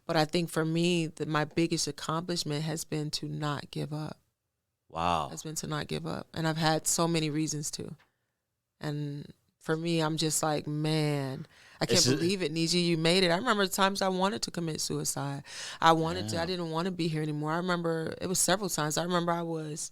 But I think for me, my biggest accomplishment has been to not give up. Wow. Has been to not give up. And I've had so many reasons to. And for me, I'm just like, man, I can't believe it, Niji, you made it. I remember times I wanted to commit suicide. I didn't want to be here anymore. I remember it was several times. I remember I was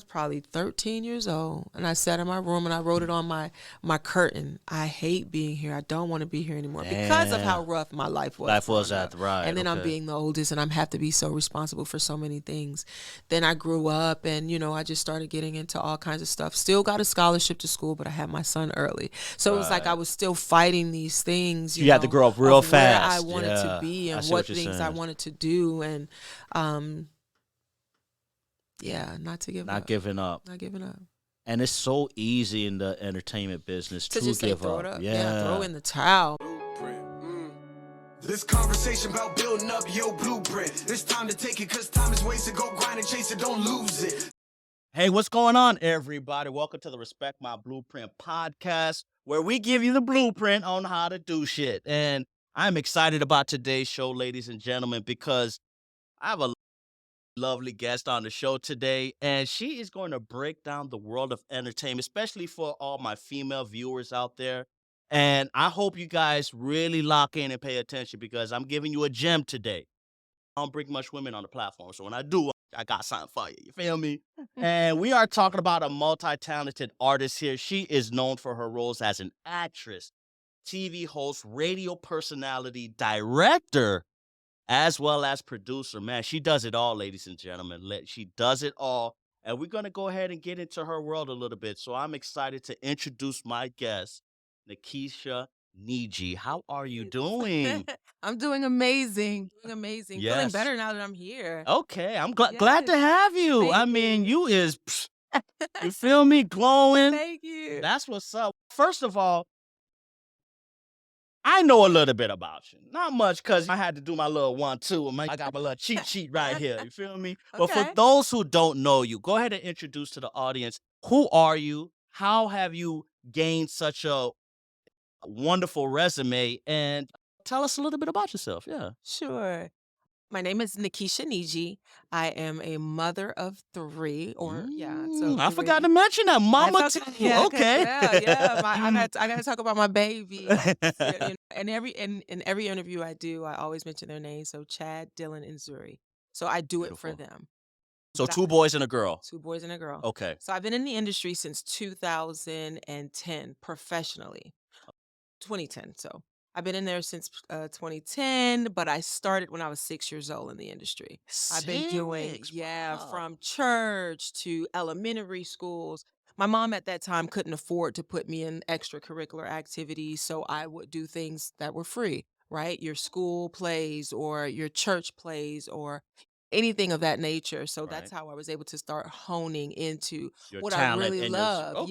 probably 13 years old, and I sat in my room and I wrote it on my curtain. I hate being here. I don't want to be here anymore because of how rough my life was. Life was at the right. And then I'm being the oldest, and I have to be so responsible for so many things. Then I grew up, and I just started getting into all kinds of stuff. Still got a scholarship to school, but I had my son early, so it was like I was still fighting these things. You had to grow up real fast. Where I wanted to be and what things I wanted to do, and not to give up. Not giving up. Not giving up. And it's so easy in the entertainment business to just give throw up. It up. Yeah, throw in the towel. This conversation about building up your blueprint. It's time to take it because time is wasted. Go grind and chase it. Don't lose it. Hey, what's going on, everybody? Welcome to the Respect My Blueprint podcast, where we give you the blueprint on how to do shit. And I'm excited about today's show, ladies and gentlemen, because I have a lovely guest on the show today, and she is going to break down the world of entertainment, especially for all my female viewers out there. And I hope you guys really lock in and pay attention because I'm giving you a gem today. I don't bring much women on the platform, so when I do, I got something for you. You feel me? And we are talking about a multi-talented artist here. She is known for her roles as an actress, TV host, radio personality, director, as well as producer. Man, she does it all, ladies and gentlemen. She does it all. And we're going to go ahead and get into her world a little bit. So I'm excited to introduce my guest, Nakesha Najee. How are you doing? I'm doing amazing. Yes. Feeling better now that I'm here. Okay, I'm glad to have you. You is, you feel me, glowing. Thank you. That's what's up. First of all, I know a little bit about you. Not much because I had to do my little 1-2. I got my little cheat sheet right here. You feel me? Okay. But for those who don't know you, go ahead and introduce to the audience, who are you? How have you gained such a wonderful resume? And tell us a little bit about yourself. Yeah. Sure. My name is Nakesha Najee. I am a mother of 3, I forgot to mention that, mama too. Okay. I got to talk about my baby. And in every interview I do, I always mention their names. So Chad, Dylan, and Zuri. So I do it for them. So 2 boys and a girl. 2 boys and a girl. Okay. So I've been in the industry since 2010 professionally. 2010. So I've been in there since 2010, but I started when I was 6 years old in the industry. I've been doing, from church to elementary schools. My mom at that time couldn't afford to put me in extracurricular activities, so I would do things that were free, right? Your school plays or your church plays or anything of that nature. So that's how I was able to start honing into what I really love.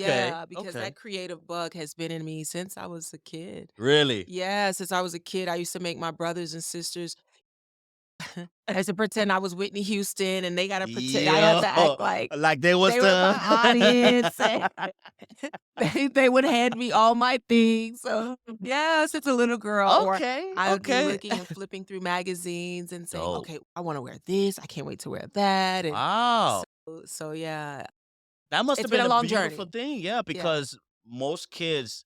Because that creative bug has been in me since I was a kid. Really? Yeah, since I was a kid, I used to make my brothers and sisters I had to pretend I was Whitney Houston, and they gotta pretend I had to act like they was they were the audience. They would hand me all my things. So since a little girl, I would be looking and flipping through magazines and saying, "Okay, I want to wear this. I can't wait to wear that." And wow. So yeah, That must have been a long beautiful journey. thing, because most kids,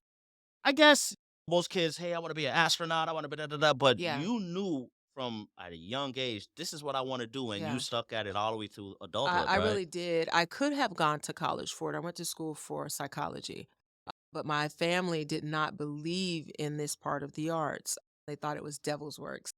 I guess hey, I want to be an astronaut, I want to be da-da-da, but you knew from at a young age, this is what I want to do, and you stuck at it all the way to adulthood, I right? really did. I could have gone to college for it. I went to school for psychology, but my family did not believe in this part of the arts. They thought it was devil's works.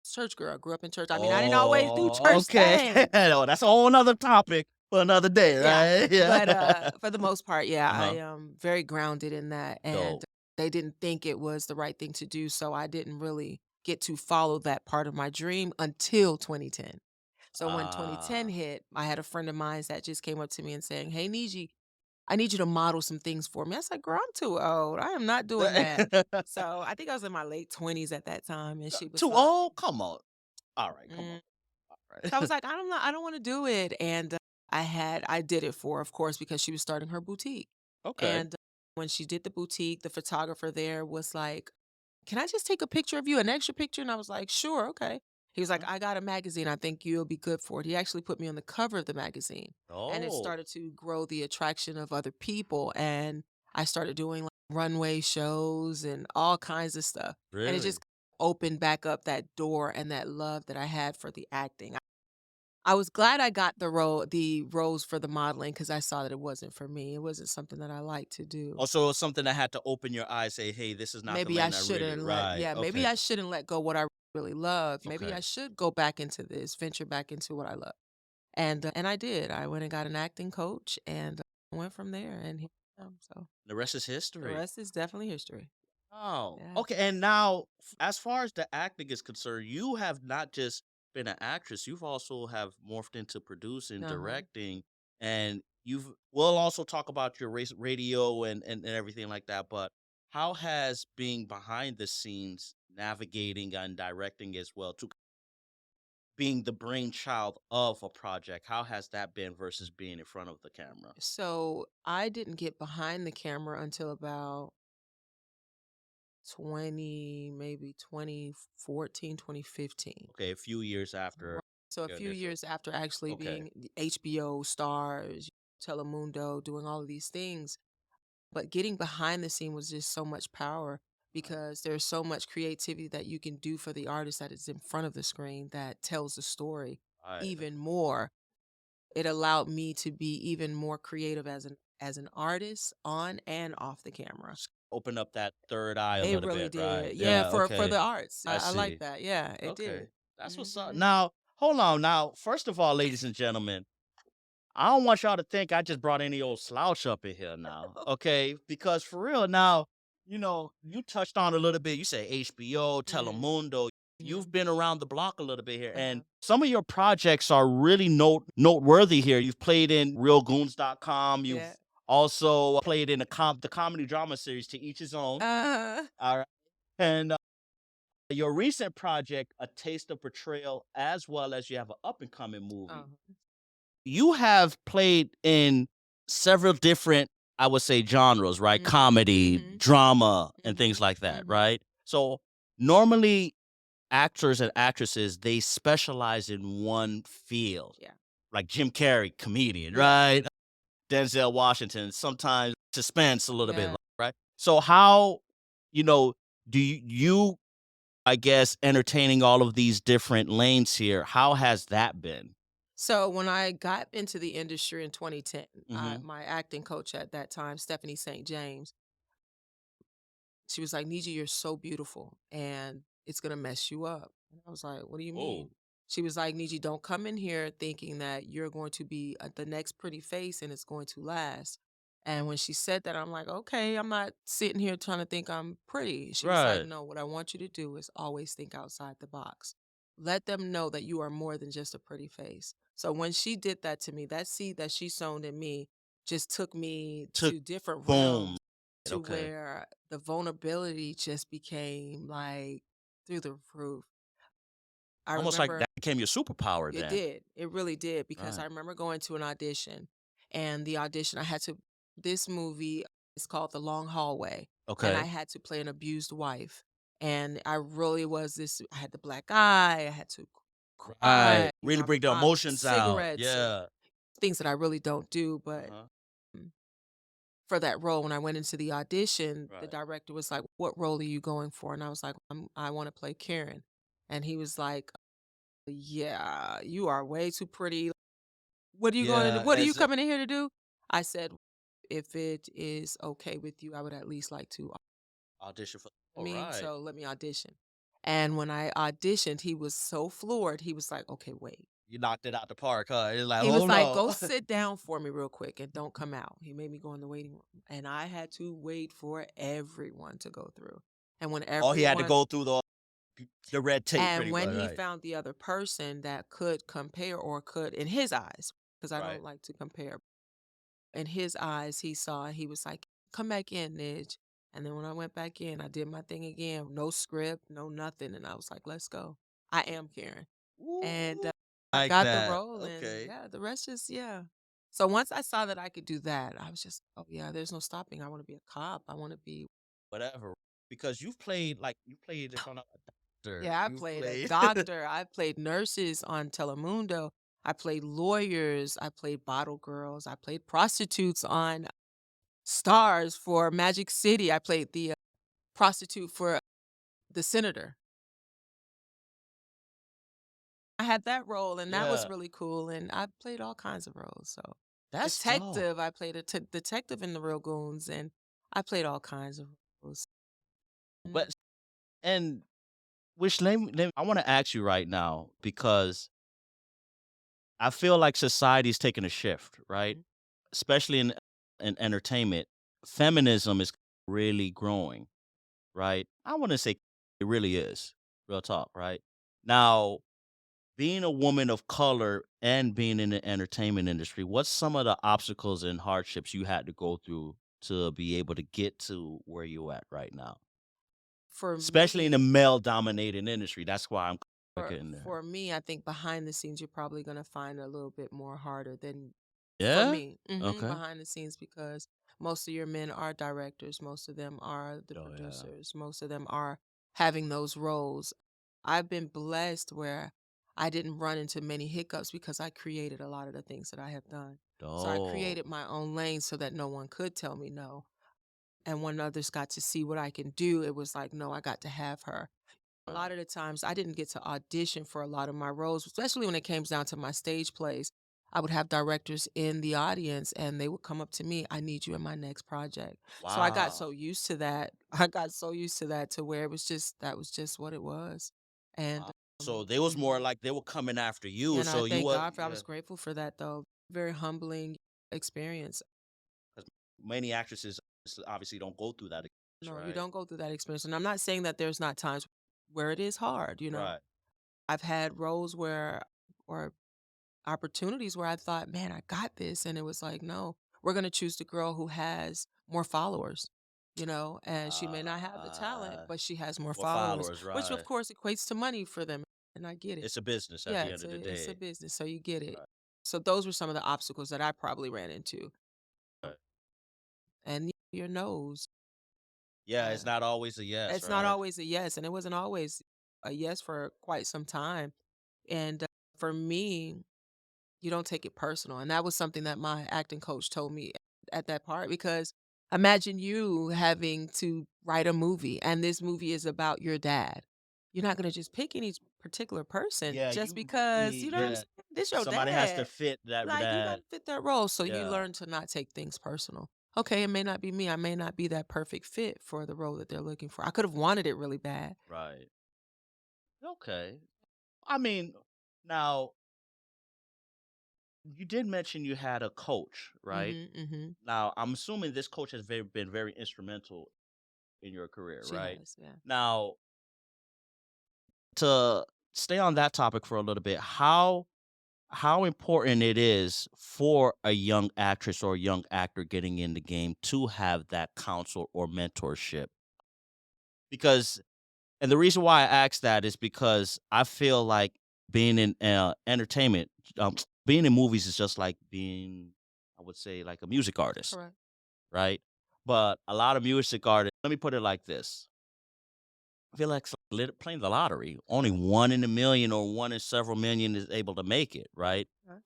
Church girl, grew up in church. I mean, I didn't always do church things. No, that's a whole other topic for another day, right? But for the most part, I am very grounded in that, and they didn't think it was the right thing to do, so I didn't really get to follow that part of my dream until 2010. So when 2010 hit, I had a friend of mine that just came up to me and saying, "Hey, Niji, I need you to model some things for me." I said, "Girl, I'm too old. I am not doing that." So I think I was in my late 20s at that time, and she was too like, old? Come on. All right, come on. All right. So I was like, I don't want to do it. And I did it for, of course, because she was starting her boutique. Okay. And when she did the boutique, the photographer there was like, "Can I just take a picture of you, an extra picture?" And I was like, "Sure, okay." He was like, Uh-huh. "I got a magazine. I think you'll be good for it." He actually put me on the cover of the magazine, and it Oh, started to grow the attraction of other people, and I started doing, like, runway shows and all kinds of stuff, and it just really? opened back up that door and that love that I had for the acting. I was glad I got the roles for the modeling because I saw that it wasn't for me. It wasn't something that I like to do. Also, it was something that had to open your eyes, say, "Hey, this is not the Maybe I lane I really." shouldn't let Right. yeah, maybe Okay. I shouldn't let go what I really love. Maybe I Okay. should go back into this, venture back into what I love. And I did. I went and got an acting coach and went from there and here I am. So The rest is the history. rest is definitely history. Oh, Yeah. okay. And now, as far as the acting is concerned, you have not just been an actress; you've also have morphed into producing, Uh-huh. directing, and you've. We'll also talk about your radio and everything like that. But how has being behind the scenes, navigating and directing as well, to being the brainchild of a project, how has that been versus being in front of the camera? So I didn't get behind the camera until about maybe 2014, 2015. Okay, a few years Right. after So a your few initial. years after actually Okay, being the HBO stars, Telemundo, doing all of these things, but getting behind the scene was just so much power right, because there's so much creativity that you can do for the artist that is in front of the screen that tells the story right. even more. It allowed me to be even more creative as an artist on and off the camera. Open up that third eye a It little really bit, right? did. Yeah, Yeah, for okay. the arts. I I like see. that. Yeah, it Okay. did. That's what's up. Mhm. Now, hold on. Now, first of all, ladies and gentlemen, I don't want y'all to think I just brought any old slouch up in here now. Okay. Because for real, now, you touched on a little bit. You say HBO, Mhm. Telemundo. You've Mhm. been around the block a little bit here. I And have. some of your projects are really noteworthy here. You've played in realgoons.com. You've Yeah. also played in the comedy drama series To Each His Own. Uh-huh. All right. And your recent project, A Taste of Betrayal, as well as you have an up and coming movie. Uh-huh. You have played in several different, I would say, genres, right? Mhm. Comedy, Mhm. drama, and things Mhm. like that, Mhm. right? So normally actors and actresses, they specialize in one field. Yeah. Like Jim Carrey, comedian, Yeah. right? Denzel Washington, sometimes suspense a little bit, Yeah. right? So how, you know, do you I guess, entertaining all of these different lanes here, how has that been? So when I got into the industry in 2010, Mhm. my acting coach at that time, Stephanie St. James, she was like, "Niji, you're so beautiful and it's gonna mess you up." And I was like, "What do you Oh, mean?" She was like, "Niji, don't come in here thinking that you're going to be the next pretty face and it's going to last." And when she said that, I'm like, "Okay, I'm not sitting here trying to think I'm pretty." She was like, right. "No, what I want you to do is always think outside the box. Let them know that you are more than just a pretty face." So when she did that to me, that seed that she sown in me just took me Took to different boom. realms to Okay. where the vulnerability just became like through the roof. I Almost like remember that became your superpower it then. did. It really did because I Right. remember going to an audition and the audition I had to this movie is called The Long Hallway and I Okay. had to play an abused wife. And I really was this I had the black eye, I had to Right. cry, Really I'm bring the vomit emotions out. cigarettes and Yeah. things that I really don't do, but Uh-huh. mm, for that role, when I went into the audition, the Right. director was like, "What role are you going for?" And I was like, I want to play Karen." And he was like, "Yeah, you are way too pretty. What are you going to do? Yeah, What are you as a coming in here to do?" I said, "If it is okay with you, I would at least like to audition for. I All mean, right. so let me audition." And when I auditioned, he was so floored. He was like, "Okay, wait." You knocked it out the park, huh? It's like, He "Oh, was like, no." "Go sit down for me real quick and don't come out." He made me go in the waiting room, and I had to wait for everyone to go through. And when Oh, he had to everyone go through the red tape and pretty when much, he right. found the other person that could compare or could in his eyes, because I Right. don't like to compare, in his eyes, he saw he was like, "Come back in, Nij." And then when I went back in, I did my thing again. No script, no nothing. And I was like, "Let's go. I am Karen." And, Ooh. I Like got the that. role and Okay. yeah, the rest is yeah. So once I saw that I could do that, I was just, "Oh, yeah, there's no stopping. I wanna be a cop. I wanna be" Whatever. because you've played like you played if I'm not a doctor, Yeah, I you've played a played doctor, I played nurses on Telemundo, I played lawyers, I played bottle girls, I played prostitutes on Stars for Magic City, I played the, prostitute for the senator. I had that role, and that was yeah, really cool, and I played all kinds of roles, so that's dope. detective, I played a detective in The Real Goons, and I played all kinds of roles. But Mhm, and which I want to ask you right now because I feel like society's taking a shift, right? mhm. Especially in entertainment. Feminism is really growing, right? I want to say it really is. Real talk, right? Now, being a woman of color and being in the entertainment industry, what's some of the obstacles and hardships you had to go through to be able to get to where you're at right now? For Especially in a me male dominated industry. That's why I'm getting there. for me, I think behind the scenes, you're probably gonna find it a little bit more harder than for Yeah? me, Okay. behind the scenes because most of your men are directors, most of them are the Oh yeah. producers, most of them are having those roles. I've been blessed where I didn't run into many hiccups because I created a lot of the things that I have done. So I Oh. created my own lane so that no one could tell me no. And when others got to see what I can do, it was like, no, I got to have her. A lot Right. of the times I didn't get to audition for a lot of my roles, especially when it came down to my stage plays. I would have directors in the audience and they would come up to me, I need you in my next project. So I got Wow. so used to that. I got so used to that to where it was just that was just what it was. And Wow. So they was more mhm. like they were coming after you. And I So you thank were God for I yeah. was grateful for that though. Very humbling experience. 'Cause many actresses obviously don't go through that experience, No, you right? don't go through that experience. And I'm not saying that there's not times where it is hard, you know. Right. I've had roles where or opportunities where I thought, "Man, I got this," and it was like, "No, we're gonna choose the girl who has more followers," and she may not have the talent, Uh, but she has more more followers, followers, which of right? course equates to money for them, and I get it. It's a business at Yeah, the end of the it's a day. business, so you get it. Right. So those were some of the obstacles that I probably ran into, Right. and your nose. Yeah, Uh, it's not always a yes, it's not right? always a yes, and it wasn't always a yes for quite some time, and for me you don't take it personal. And that was something that my acting coach told me at that part because imagine you having to write a movie and this movie is about your dad. You're not going to just pick any particular person Yeah, just you because, need what I'm yeah. saying? This your Somebody has to dad. fit that Like you got that to fit that role. So you yeah, learn to not take things personal. Okay, it may not be me. I may not be that perfect fit for the role that they're looking for. I could have wanted it really bad. right. Okay. I mean, now you did mention you had a coach, right? Mhm. Mhm. Now, I'm assuming this coach has been very instrumental in your career, She right? has, yeah. Now, to stay on that topic for a little bit, how important it is for a young actress or a young actor getting in the game to have that counsel or mentorship? Because and the reason why I ask that is because I feel like being in entertainment, being in movies is just like being, I would say, like a music artist, Correct. right? But a lot of music artists, let me put it like this. I feel like playing the lottery. Only Correct. one in a million or one in several million is able to make it, right? Correct.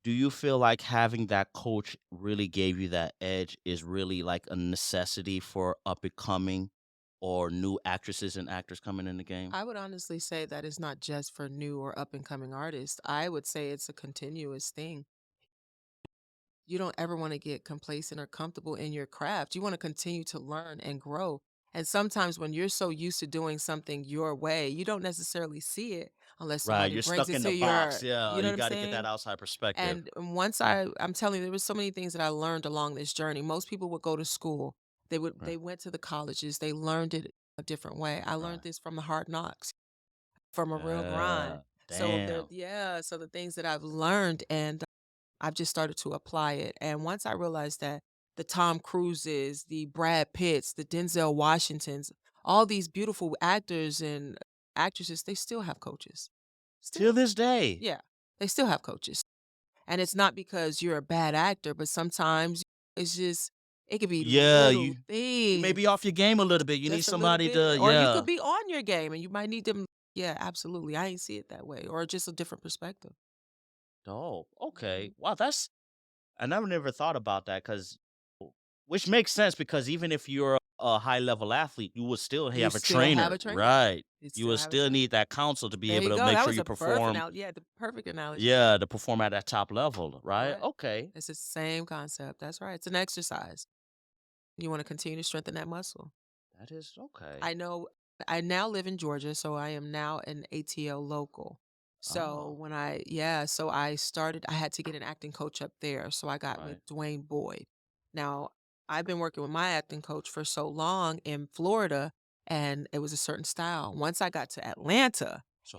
Do you feel like having that coach really gave you that edge is really like a necessity for up and coming or new actresses and actors coming in the game? I would honestly say that it's not just for new or up and coming artists. I would say it's a continuous thing. You don't ever want to get complacent or comfortable in your craft. You want to continue to learn and grow. And sometimes when you're so used to doing something your way, you don't necessarily see it unless Right, somebody you're brings stuck it in to the box. Yeah, you know you what I'm got to get that saying? outside perspective. And I'm telling you, there was so many things that I learned along this journey. Most people would go to school. Right, They went to the colleges. They learned it a different way. I learned right. this from the hard knocks from a real grind. Yeah, damn. So the things that I've learned and I've just started to apply it. And once I realized that the Tom Cruises, the Brad Pitts, the Denzel Washingtons, all these beautiful actors and actresses, they still have coaches. Till Still. this day. Yeah. They still have coaches. And it's not because you're a bad actor, but sometimes it's just It could be Yeah, little you may things, be off your game a little bit. You need just a little somebody to bit, or you yeah. could be on your game and you might need them. Yeah, absolutely. I ain't see it that way, or just a different perspective. Oh, okay. Mhm. Wow, that's I never thought about that because, which makes sense because even if you're a high level athlete, you would still You have a still have trainer, a trainer. right? You You still would have a still trainer. need that counsel to be There able you to go. make That sure was you a perfect perform. analogy. Yeah, the perfect analogy. Yeah, to perform at that top level, right? Correct. Okay, It's the same concept. That's right. It's an exercise. You want to continue to strengthen that muscle. that is okay. I know I now live in Georgia, so I am now an ATL local. So Oh, so I started, I had to get an acting coach up there. So I got with right. Dwayne Boyd. Now, I've been working with my acting coach for so long in Florida, and it was a certain style. Once I got to Atlanta, So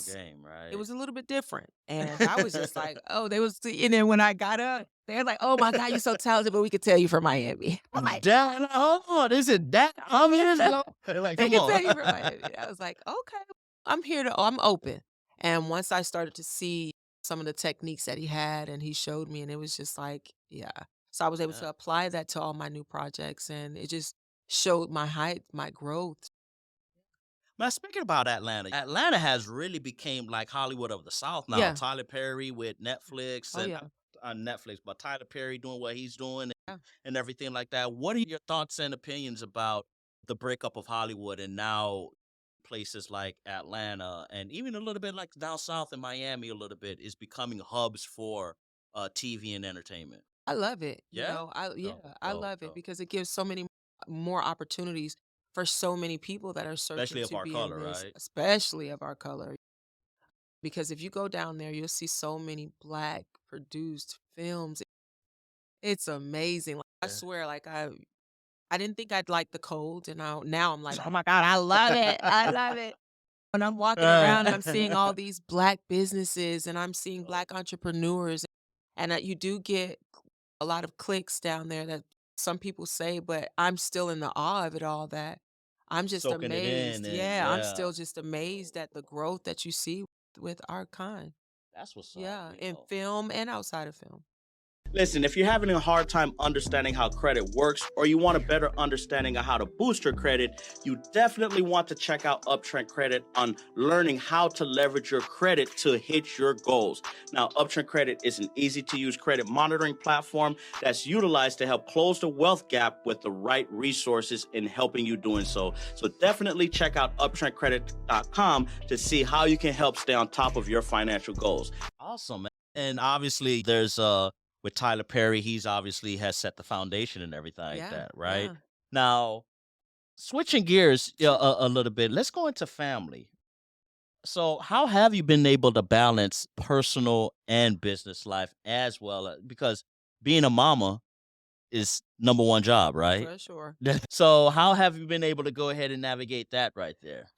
game, it right? was a little bit different, and I was just like, "Oh," they was and then when I got up, they're like, "Oh my god, you're so talented, but we could tell you from Miami." I'm like, Dad, hold on, is it that? I'm here. Like, "They come can on. tell you from Miami." I was like, "Okay, I'm here to I'm open." And once I started to see some of the techniques that he had and he showed me, and it was just like, yeah. So I was able Yeah. to apply that to all my new projects, and it just showed my height, my growth. Man, speaking about Atlanta has really became like Hollywood of the South now. Yeah. Tyler Perry with Netflix Oh, and yeah. on Netflix, but Tyler Perry doing what he's doing Yeah. and everything like that. What are your thoughts and opinions about the breakup of Hollywood and now places like Atlanta and even a little bit like down south in Miami a little bit is becoming hubs for TV and entertainment? I love it. Yeah? Dope, I dope, love it dope. because it gives so many more opportunities for so many people that are searching Especially of to our be in color, this, right? especially of our color. Because if you go down there, you'll see so many black produced films. It's amazing. Like, I Yeah. swear, like I didn't think I'd like the cold, and now I'm like, oh my god, I love it. I love it. When I'm walking around and I'm seeing all these black businesses and I'm seeing Dope. black entrepreneurs, and you do get a lot of clicks down there that some people say, but I'm still in the awe of it all, that I'm just Soaking it in amazed. and Yeah, I'm yeah. still just amazed at the growth that you see with our kind. That's what's up, Yeah, you in know. film and outside of film. Listen, if you're having a hard time understanding how credit works or you want a better understanding of how to boost your credit, you definitely want to check out Uptrend Credit on learning how to leverage your credit to hit your goals. Now, Uptrend Credit is an easy to use credit monitoring platform that's utilized to help close the wealth gap with the right resources in helping you doing so. So definitely check out uptrendcredit.com to see how you can help stay on top of your financial goals. Awesome, man. And obviously there's with Tyler Perry, he's obviously has set the foundation and everything like Yeah, that, right? yeah. Now, switching gears Sure. a little bit, let's go into family. So, how have you been able to balance personal and business life as well? Because being a mama is number one job, right? For sure. So, how have you been able to go ahead and navigate that right there?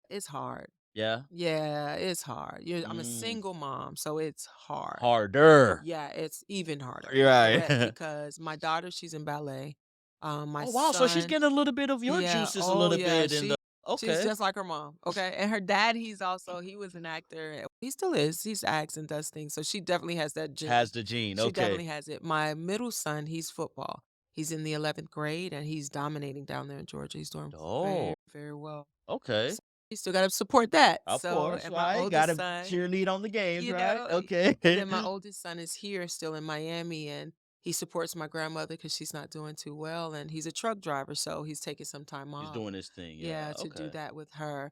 It's hard. Yeah. Yeah, it's hard. I'm a Mm, single mom, so it's hard. harder. Yeah, it's even harder. You're Correct. right. Because my daughter, she's in ballet. My Oh wow, so she's son, getting a little bit of your yeah, juices a oh little yeah, bit in the she's okay. just like her mom. Okay. And her dad, he was an actor. He still is. He's acts and does things. So she definitely has that gene. Has the gene. She Okay. definitely has it. My middle son, he's football. He's in the 11th grade and he's dominating down there in Georgia. He's doing very, Oh, very well. okay. So you still got to support that. Of So, course, and my right? oldest Gotta son, cheerlead on the games, you right? know, Okay. and then my oldest son is here still in Miami, and he supports my grandmother because she's not doing too well. And he's a truck driver. So he's taking some time He's off. doing his thing. Yeah. Yeah, to do Okay. that with her.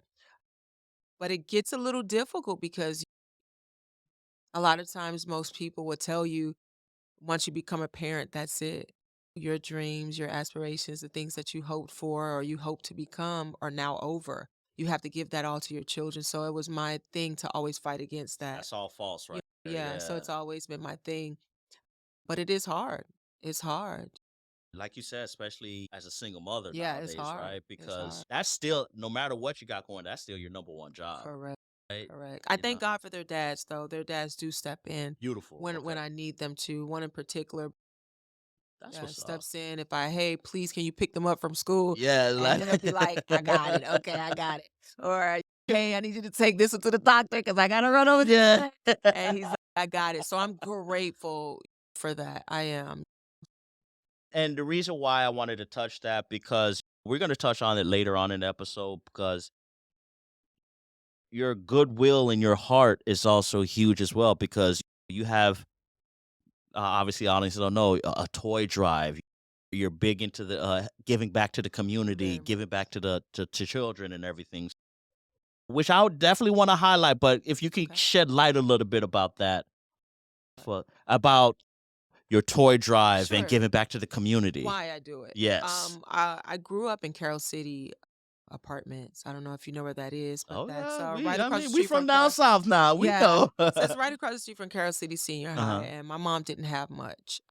But it gets a little difficult because a lot of times most people will tell you once you become a parent, that's it. Your dreams, your aspirations, the things that you hoped for or you hope to become are now over. You have to give that all to your children. So it was my thing to always fight against that. That's all false right there. Yeah, so Yeah. it's always been my thing. But it is hard. It's hard. Like you said, especially as a single mother Yeah, it's nowadays, hard. right? It's hard. Because that's still no matter what you got going, that's still your number one job, Correct. right? Correct. I You know. thank God for their dads though. Their dads do step in Beautiful. when Okay. I need them to. One in particular, That's yeah, what's up. steps in if hey, please can you pick them up from school? Yeah, And like he'll be like, I got it. Okay, I got it. Or hey, I need you to take this one to the doctor because I gotta run over yeah. there. And he's like, I got it. So I'm grateful for that. I am. And the reason why I wanted to touch that because we're going to touch on it later on in the episode because your goodwill and your heart is also huge as well because you have obviously audience don't know a toy drive. You're big into the giving back to the community, Very giving much. back to to children and everything, which I would definitely want to highlight. But if you could Okay. shed light a little bit about that, for about your toy drive and Sure. giving back to the community. Why I do it. Yes. I grew up in Carroll City Apartments. I don't know if you know where that is, but Oh that's yeah, right I across the mean we street from from down Carroll. south now. We Yeah. know. So it's right across the street from Carroll City Senior High, Uh-huh. and my mom didn't have much.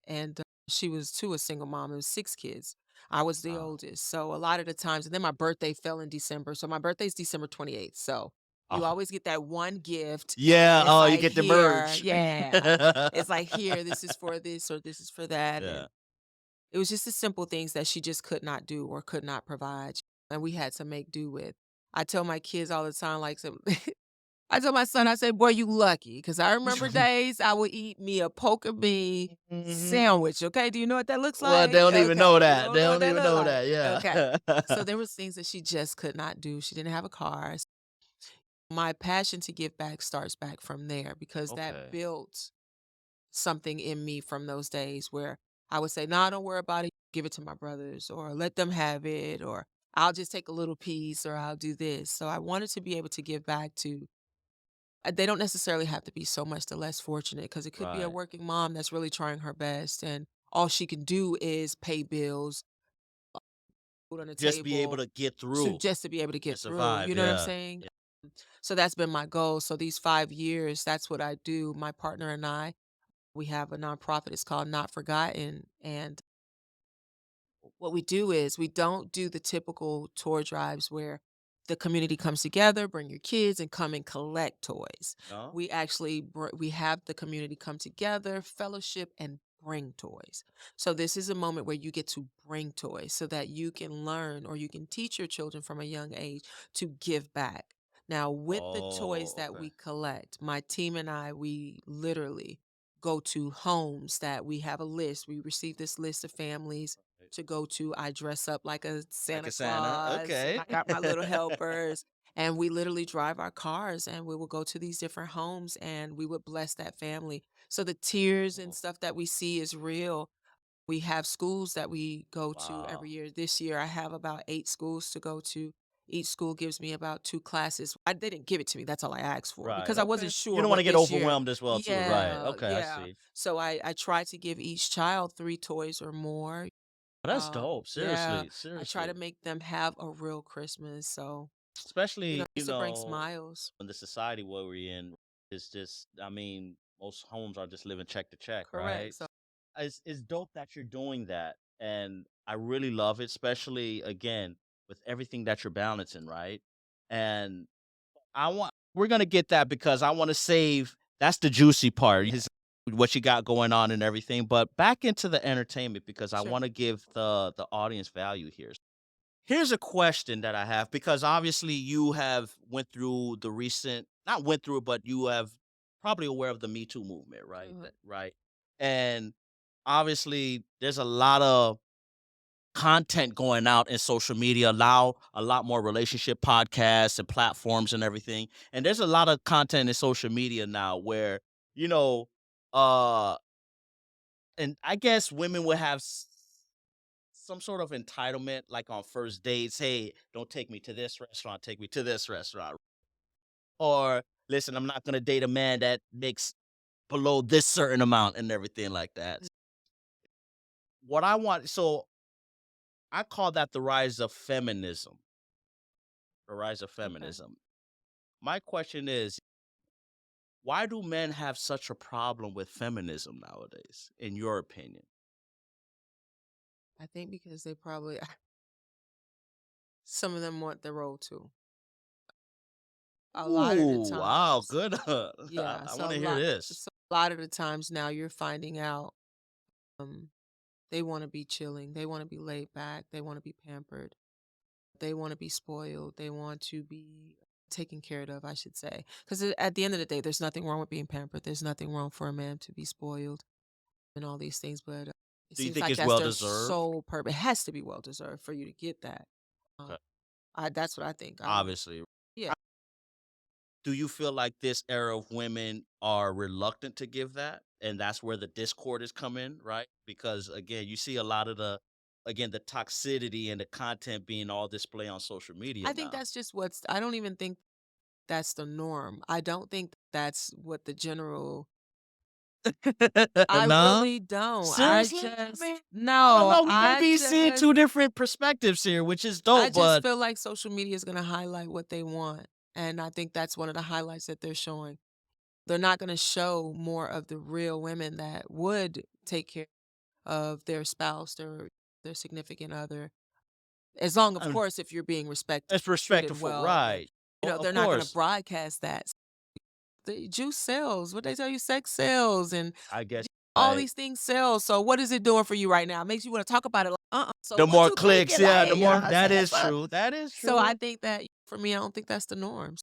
And she was too a single mom. It was 6 kids. I was the Wow. oldest. So a lot of the times, and then my birthday fell in December. So my birthday's December 28th. So you Oh. always get that one gift, Yeah. and it's Oh, you like, get the here, merge. yeah. It's like, here, this is for this or this is for that. Yeah. And it was just the simple things that she just could not do or could not provide. And we had to make do with. I tell my kids all the time, like, so I told my son, I said, "Boy, you lucky," because I remember days I would eat me a poker bee Mhm. sandwich, okay? Do you know what that looks Well, they like? don't even know Okay, you that. don't They know what don't that even look know like. that. Okay. Yeah. So there was things that she just could not do. She didn't have a car. My passion to give back starts back from there because that Okay. built something in me from those days where I would say, "No, don't worry about it. Give it to my brothers or let them have it or I'll just take a little piece or I'll do this." So I wanted to be able to give back to they don't necessarily have to be so much the less fortunate because it could be a Right. working mom that's really trying her best and all she can do is pay bills, food on the Just be able table to get to through just to be able to and get through. survive. You know what I'm Yeah. saying? So that's been my goal. So these 5 years, that's what I do. My partner and I, we have a nonprofit. It's called Not Forgotten. And what we do is we don't do the typical tour drives where the community comes together, bring your kids, and come and collect toys. No. We actually we have the community come together, fellowship, and bring toys. So this is a moment where you get to bring toys so that you can learn or you can teach your children from a young age to give back. Now, with the toys Oh, that okay. we collect, my team and I, we literally go to homes that we have a list. We receive this list of families Right. to go to. I dress up like a Like Santa a Santa. Claus. Okay. I got my little helpers. And we literally drive our cars and we will go to these different homes and we would bless that family. So the tears and Oh, stuff that we see is real. We have schools that we go to every wow. year. This year, I have about 8 schools to go to. Each school gives me about 2 classes. They didn't give it to me. That's all I asked for Right. because I wasn't Okay. You sure don't want to what get this year. overwhelmed as well, too. Right. Yeah, Okay. I yeah. see. So I try to give each child 3 toys or more. Oh, that's dope. Yeah, Seriously. I try to Seriously. make them have a real Christmas. So, Especially, just to bring smiles. in the society where we're in, it's just, I mean, most homes are just living check to check, Correct. right? So, It's dope that you're doing that. And I really love it, especially again, with everything that you're balancing, right? And we're going to get that because I want to save, that's the juicy part, what you got going on and everything. But back into the entertainment because I sure. want to give the audience value here. Here's a question that I have because obviously you have went through the recent, not went through it, but you have probably aware of the Me Too movement, right? Mhm. Right. And obviously there's a lot of content going out in social media, allow a lot more relationship podcasts and platforms and everything. And there's a lot of content in social media now where, you know, uh and I guess women would have some sort of entitlement, like on first dates. Hey, don't take me to this restaurant, take me to this restaurant. Or listen, I'm not gonna date a man that makes below this certain amount and everything like that. What I want, so I call that the rise of feminism. The rise of Okay. feminism. My question is, why do men have such a problem with feminism nowadays, in your opinion? I think because they probably, some of them want the role too. A lot of the Ooh, wow, times. good. Yeah. I want to hear this. So a lot of the times now you're finding out, um, they want to be chilling. They want to be laid back. They want to be pampered. They want to be spoiled. They want to be taken care of, I should say. Because at the end of the day, there's nothing wrong with being pampered. There's nothing wrong for a man to be spoiled and all these things. But It Do you seems think like it's that's well their deserved? sole purpose. It has to be well deserved for you to get that. Um, Okay. that's what I think. I would, Obviously. yeah. Uh, Do you feel like this era of women are reluctant to give that? And that's where the discord is come in, right? Because again, you see a lot of the toxicity and the content being all displayed on social media I think now. that's just what's. I don't even think that's the norm. I don't think that's what the general. I No? really don't. Seriously? I mean, I don't No, know. We may be seeing two different perspectives here, which is I dope, just but feel like social media is going to highlight what they want. And I think that's one of the highlights that they're showing. They're not going to show more of the real women that would take care of their spouse, their significant other. As long, of um, course, if you're being respected, it's treated respectful, well, and right? Of they're not going to course. broadcast that. The juice sells. What they tell you, sex sells, and I guess all right. these things sell. So what is it doing for you right now? It makes you want to talk about it. Like, So The what more you clicks, thinking? yeah, the Like, you know more what I'm that saying? is true. That is So I true. think that for me, I don't think that's the norms.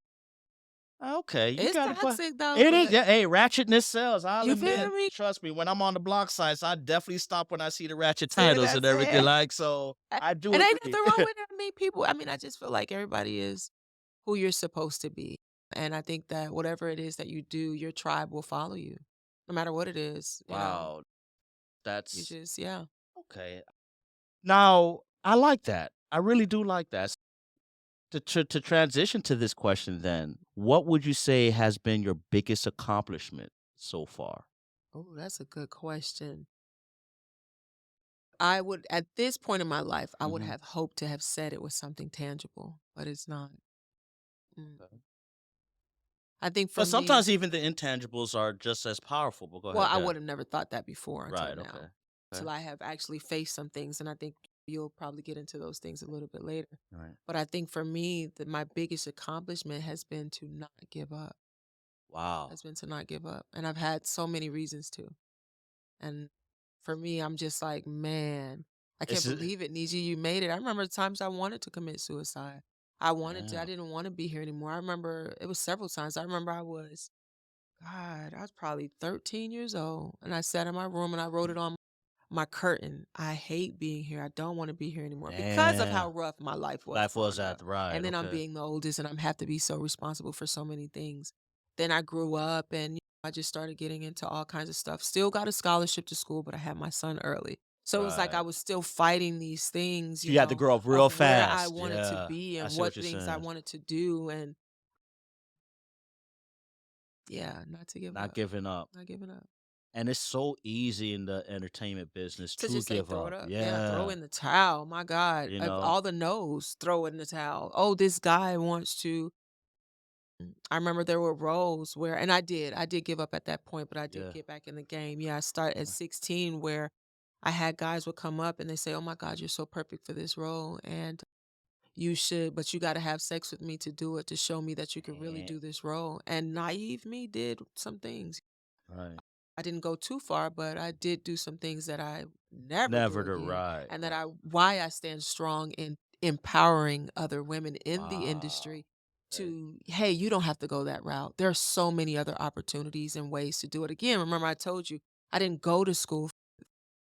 Okay, you It's got it, but toxic though, it is. but Yeah, hey, ratchetness sells. I'll you admit. feel me? Trust me, when I'm on the block sites, I definitely stop when I see the ratchet See what titles I'm and everything. saying? Like, so I do And ain't agree. nothing wrong with it. I mean, people. I mean, I just feel like everybody is who you're supposed to be, and I think that whatever it is that you do, your tribe will follow you, no matter what it is. Wow, You that's just yeah. okay. Now, I like that. I really do like that. To transition to this question, then, what would you say has been your biggest accomplishment so far? Oh, that's a good question. I would, at this point in my life, I would Hmm. have hoped to have said it was something tangible, but it's not. Mm. I think for But me, sometimes even the intangibles are just as powerful. But go well, ahead, I go ahead. would have never thought that before until Right. Okay. now, Okay. till I have actually faced some things, and I think you'll probably get into those things a little bit later. Right. But I think for me, that my biggest accomplishment has been to not give up. Wow. Has been to not give up, and I've had so many reasons to. And for me, I'm just like, man, I can't It's believe it, Niji, you made it. I remember the times I wanted to commit suicide. I wanted to, I damn. didn't want to be here anymore. I remember it was several times. I remember God, I was probably 13 years old. And I sat in my room and I wrote it on my curtain. I hate being here. I don't want to be here anymore because of how Damn. rough my life was Life was growing up. at the right. And then I'm Okay. being the oldest and I'm have to be so responsible for so many things. Then I grew up and I just started getting into all kinds of stuff. Still got a scholarship to school, but I had my son early. So it was like I Right. was still fighting these things, You had to grow up real of where I fast. wanted to Yeah. be I and see what what you're things I saying. wanted to do. And yeah, not to give Not up, giving up. not giving up. And it's so easy in the entertainment business To to just say give throw it up. up. Yeah, throw Yeah. in the towel. My God. You know? All the no's, throw it in the towel. Oh, this guy wants to. I remember there were roles where, and I did give up at that point, but I did Yeah. get back in the game. Yeah, I started at 16 where I had guys would come up and they say, oh my God, you're so perfect for this role. And you should, but you got to have sex with me to do it, to show me that you could really Damn. do this role. And naive me did some things. Right. I didn't go too far, but I did do some things that I never do Never the again. right. And that Right. why I stand strong in empowering other women in the Wow. industry Okay. to, hey, you don't have to go that route. There are so many other opportunities and ways to do it. Again, remember I told you I didn't go to school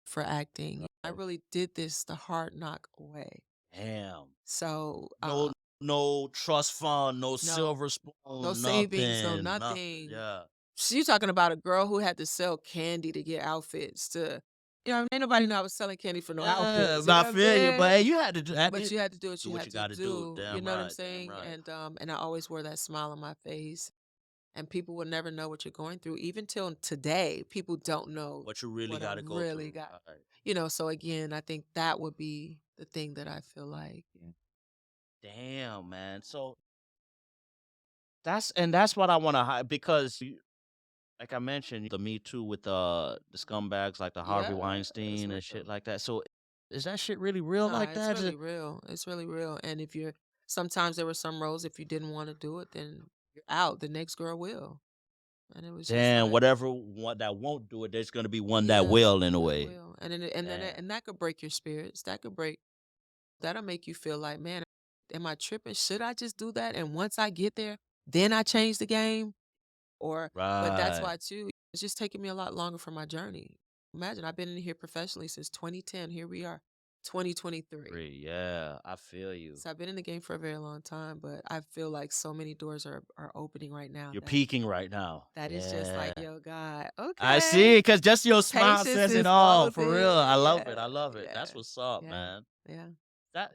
for acting. I Right. really did this the hard knock way. Damn. So, No trust fund, no no, silver no spoon, savings, no nothing. nothing. Yeah. You talking about a girl who had to sell candy to get outfits to, ain't nobody know I was selling candy for no Yeah, outfits. You know I what I'm feel you, but saying? hey, you had to do that. But you had to do what Do you what had you to got to do. do. You Damn know what I'm right. Damn saying? right. And I always wore that smile on my face. And people will never know what you're going through. Even till today, people don't know What you really what I got to go really through. got. Right. So again, I think that would be the thing that I feel like. Yeah. Damn, man. So that's what I want to hide because like I mentioned, the Me Too with the scumbags like the Harvey Yeah, it's Weinstein and shit real. like that. So is that shit really real Nah, like it's that? really real. It's really real. And if you're sometimes there were some roles if you didn't want to do it, then you're out. The next girl will. And it was just Damn, like, whatever one that won't do it, there's gonna be one that yeah, will in a that way. will. And then Damn. and that could break your spirits. That'll make you feel like, man, am I tripping? Should I just do that? And once I get there, then I change the game? Or but that's Right. why too, it's just taking me a lot longer for my journey. Imagine I've been in here professionally since 2010. Here we are, 2023. Yeah, I feel you. So I've been in the game for a very long time, but I feel like so many doors are opening right now You're that peaking right now. that is just Yeah. like, yo, God, I see, okay. because just your smile Patience says it is all all. of For real. it. I love it. Yeah. I love it. Yeah. That's what's up, Yeah. man. Yeah. That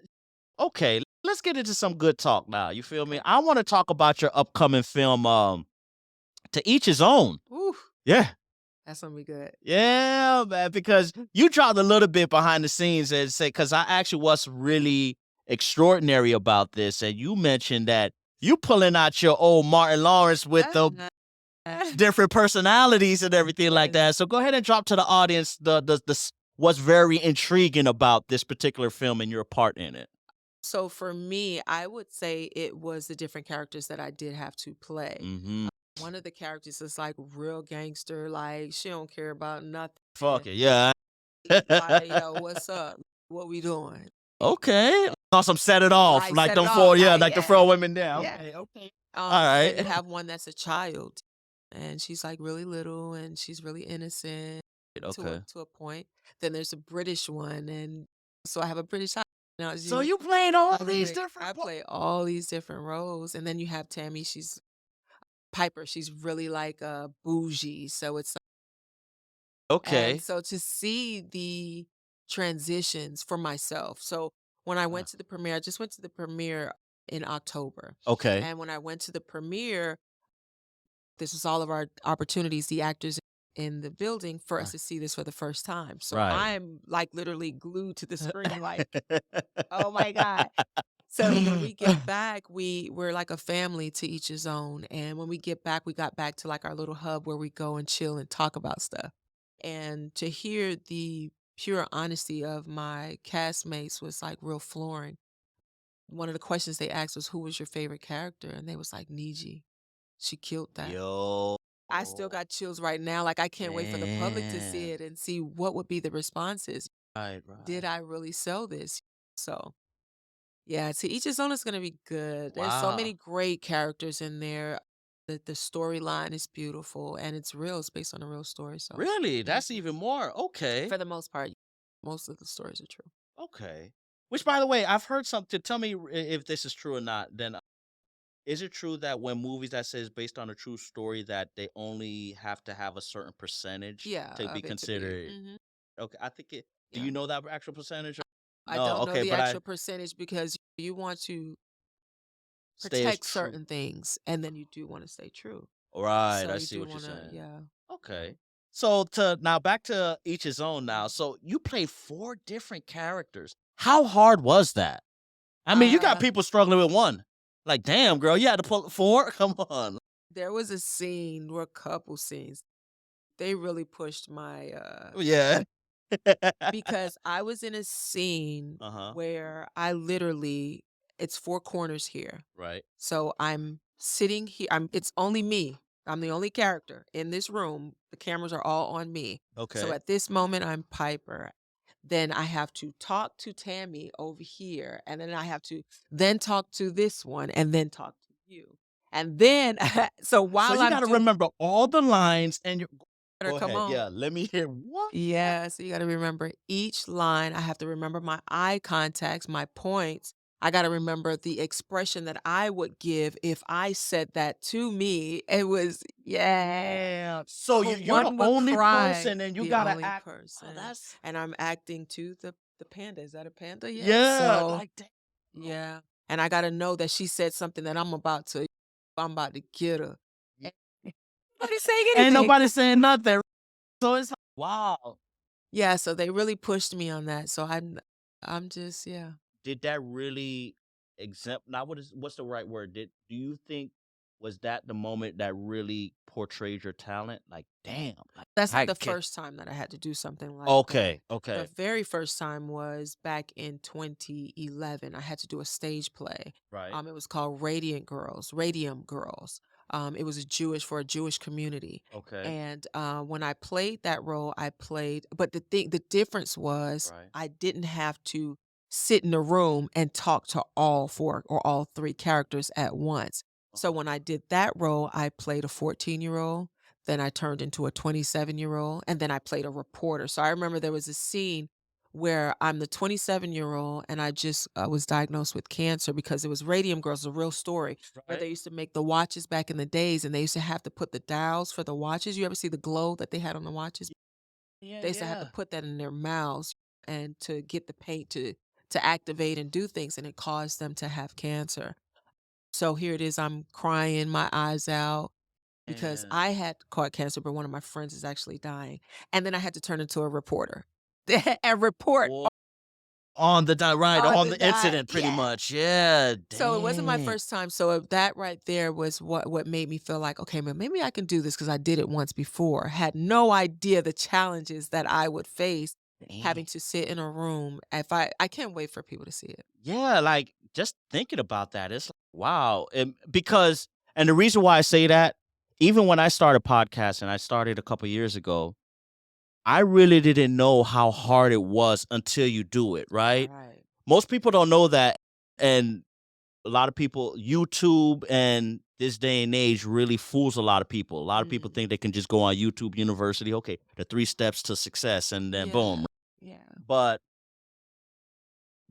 okay. Let's get into some good talk now. You feel me? Okay. I want to talk about your upcoming film, To Each His Own. Woo. Yeah. That's gonna be good. Yeah, man, because you dropped a little bit behind the scenes and say, because I asked you what's really extraordinary about this, and you mentioned that you pulling out your old Martin Lawrence with the different personalities and everything like Yes. that. So go ahead and drop to the audience what's very intriguing about this particular film and your part in it. So for me, I would say it was the different characters that I did have to play. Mm-hmm. One of the characters is like real gangster, like she don't care about nothing. Fuck it, yeah. Like, yo, what's up? What we doing? Okay. Awesome. Set it off Like like set it them off. four, yeah, Like, like the yeah. four women down. Yeah. Okay, okay. All Then you right. have one that's a child and she's like really little and she's really innocent Okay. to a point. Then there's a British one and so I have a British child. Now So you played all these I different play all these different roles. And then you have Tammy, she's Piper, she's really like bougie. So it's and Okay. so to see the transitions for myself. So when I Uh, went to the premiere, I just went to the premiere in October. okay. And when I went to the premiere, this was all of our opportunities, the actors in the building for us Right. to see this for the first time. So Right. I'm like literally glued to the screen, like, oh my God. So when we get back, we're like a family to each his own. And when we get back, we got back to like our little hub where we go and chill and talk about stuff. And to hear the pure honesty of my castmates was like real flooring. One of the questions they asked was, "Who was your favorite character?" And they was like, "Niji. She killed that." Yo. I still got chills right now. Like I can't wait for the public to see Damn. it and see what would be the responses. Right, Did right. I really sell this? So yeah, to each his own is gonna be good. There's so many Wow. great characters in there. The storyline is beautiful and it's real. It's based on a real story. So Really? mhm. That's even more. Okay. For the most part, most of the stories are true. Okay. Which, by the way, I've heard something. Tell me if this is true or not. Then, is it true that when movies that says based on a true story, that they only have to have a certain percentage Yeah, to be of it to be. considered? Okay. I think it. Do Yeah. you know that actual percentage? I No. don't know Okay. the But actual I percentage because you want to stay as protect true. certain things and then you do want to stay true. Right. So I you see do what you're want to, saying. yeah. Okay. So to now back to each his own now. Mhm. So you played four different characters. How hard was that? I mean, you got Uh, people struggling with one. Like, damn, girl, you had to pull four? Come on. there was a scene or a couple scenes. They really pushed my Yeah. because I was in a scene Uh-huh. where I literally it's four corners here. Right. So I'm sitting here. It's only me. I'm the only character in this room. The cameras are all on me. So Okay. at this moment, I'm Piper. Then I have to talk to Tammy over here. And then I have to then talk to this one and then talk to you. And then, so So while you I'm gotta doing, remember all the lines and you better go come ahead. on. Yeah, let me hear what? Yeah, so you gotta remember each line. I have to remember my eye contacts, my points. I gotta remember the expression that I would give if I said that to me. It was, yeah. Yeah. So you're the One would only cry, person and you the gotta only act. Oh, person. that's And I'm acting to the panda. Is that a panda? Yeah. yeah, So, like that. yeah. And I gotta know that she said something that I'm about to get her. Yeah. Nobody saying Ain't anything. nobody saying nothing. So it's wow. Yeah, so they really pushed me on that. So I'm just, yeah. Did that really exempt not what's the right word? Do you think was that the moment that really portrayed your talent? Like, damn, like That's not I the get first time that I had to do something like that. okay, The okay. very first time was back in 2011. I had to do a stage play. Right. It was called Radium Girls. It was for a Jewish community. Okay. And when I played that role, but the difference was Right. I didn't have to sit in a room and talk to all four or all three characters at once. So Uh-huh. when I did that role, I played a 14-year-old. Then I turned into a 27-year-old, and then I played a reporter. So I remember there was a scene where I'm the 27-year-old and I just was diagnosed with cancer because it was Radium Girls, a real story, where Right. they used to make the watches back in the days and they used to have to put the dials for the watches. You ever see the glow that they had on the watches? Yeah, They used to have to yeah. put that in their mouths and to get the paint to activate and do things, and it caused them to have cancer. So here it is, I'm crying my eyes out because And I had caught cancer, but one of my friends is actually dying. And then I had to turn into a reporter and report well, on the right, on on the the die. incident pretty Yeah. much. Yeah, So it wasn't my dang. first time. So that right there was what made me feel like, okay, man, maybe I can do this because I did it once before. Had no idea the challenges that I would face Dang. having to sit in a room. If I can't wait for people to see it. Yeah, like just thinking about that, it's like, wow. And because and the reason why I say that, even when I started podcasting, I started a couple years ago, I really didn't know how hard it was until you do it, right? Right. Most people don't know that. And a lot of people, YouTube and this day and age really fools a lot of people. A lot of people Mhm. think they can just go on YouTube University, okay, the 3 steps to success, and then Yeah. boom. Yeah. But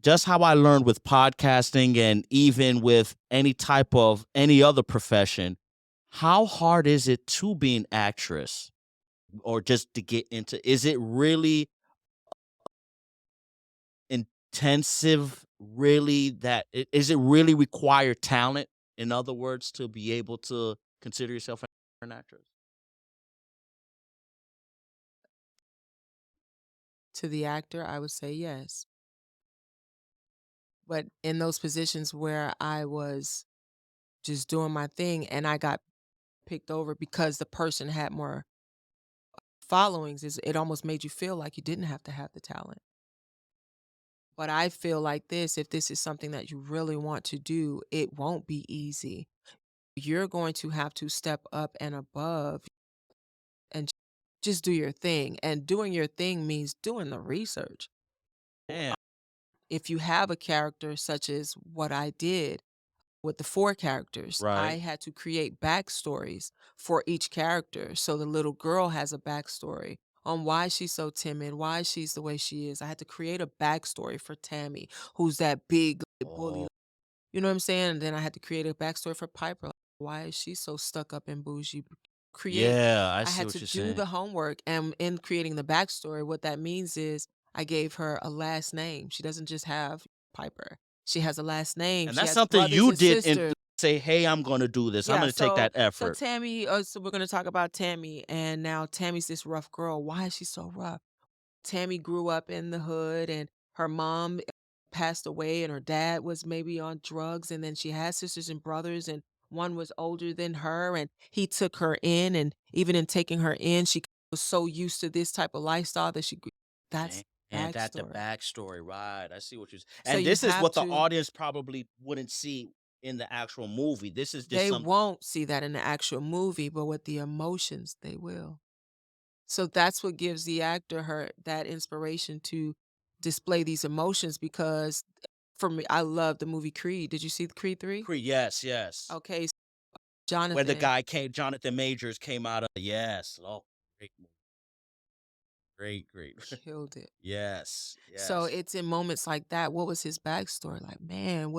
just how I learned with podcasting and even with any other profession, how hard is it to be an actress or just to get into, is it really intensive, really is it really require talent, in other words, to be able to consider yourself an actress? To the actor, I would say yes. But in those positions where I was just doing my thing and I got picked over because the person had more followings, it almost made you feel like you didn't have to have the talent. But I feel like this, if this is something that you really want to do, it won't be easy. You're going to have to step up and above and just do your thing. And doing your thing means doing the research. Damn. If you have a character such as what I did with the 4 characters, I Right. had to create backstories for each character. So the little girl has a backstory on why she's so timid, why she's the way she is. I had to create a backstory for Tammy, who's that big bully. Oh, You know what I'm saying? And then I had to create a backstory for Piper. Like, why is she so stuck up and bougie? Create. yeah, I I see had what to you're do saying. the homework. And in creating the backstory, what that means is I gave her a last name. She doesn't just have Piper. She has a last name. And She that's has something brothers you and did and sisters. say, "Hey, I'm gonna do this. I'm Yeah, gonna take that so effort." Tammy, so we're gonna talk about Tammy, and now Tammy's this rough girl. Why is she so rough? Tammy grew up in the hood, and her mom passed away, and her dad was maybe on drugs, and then she had sisters and brothers, and one was older than her, and he took her in, and even in taking her in, she was so used to this type of lifestyle that that's Dang, and that the backstory. backstory, right? I see what you're So and you this is have what the to. audience probably wouldn't see in the actual movie. This is just They some won't see that in the actual movie, but with the emotions, they will. So that's what gives the actor her that inspiration to display these emotions because for me, I love the movie Creed. Did you see Creed 3? yes, yes. Okay, Where the Jonathan guy came, Jonathan Majors came out of, yes. Oh, great movie. Great, great. killed it. Yes, So yes. it's in moments like that. What was his backstory? Like, man,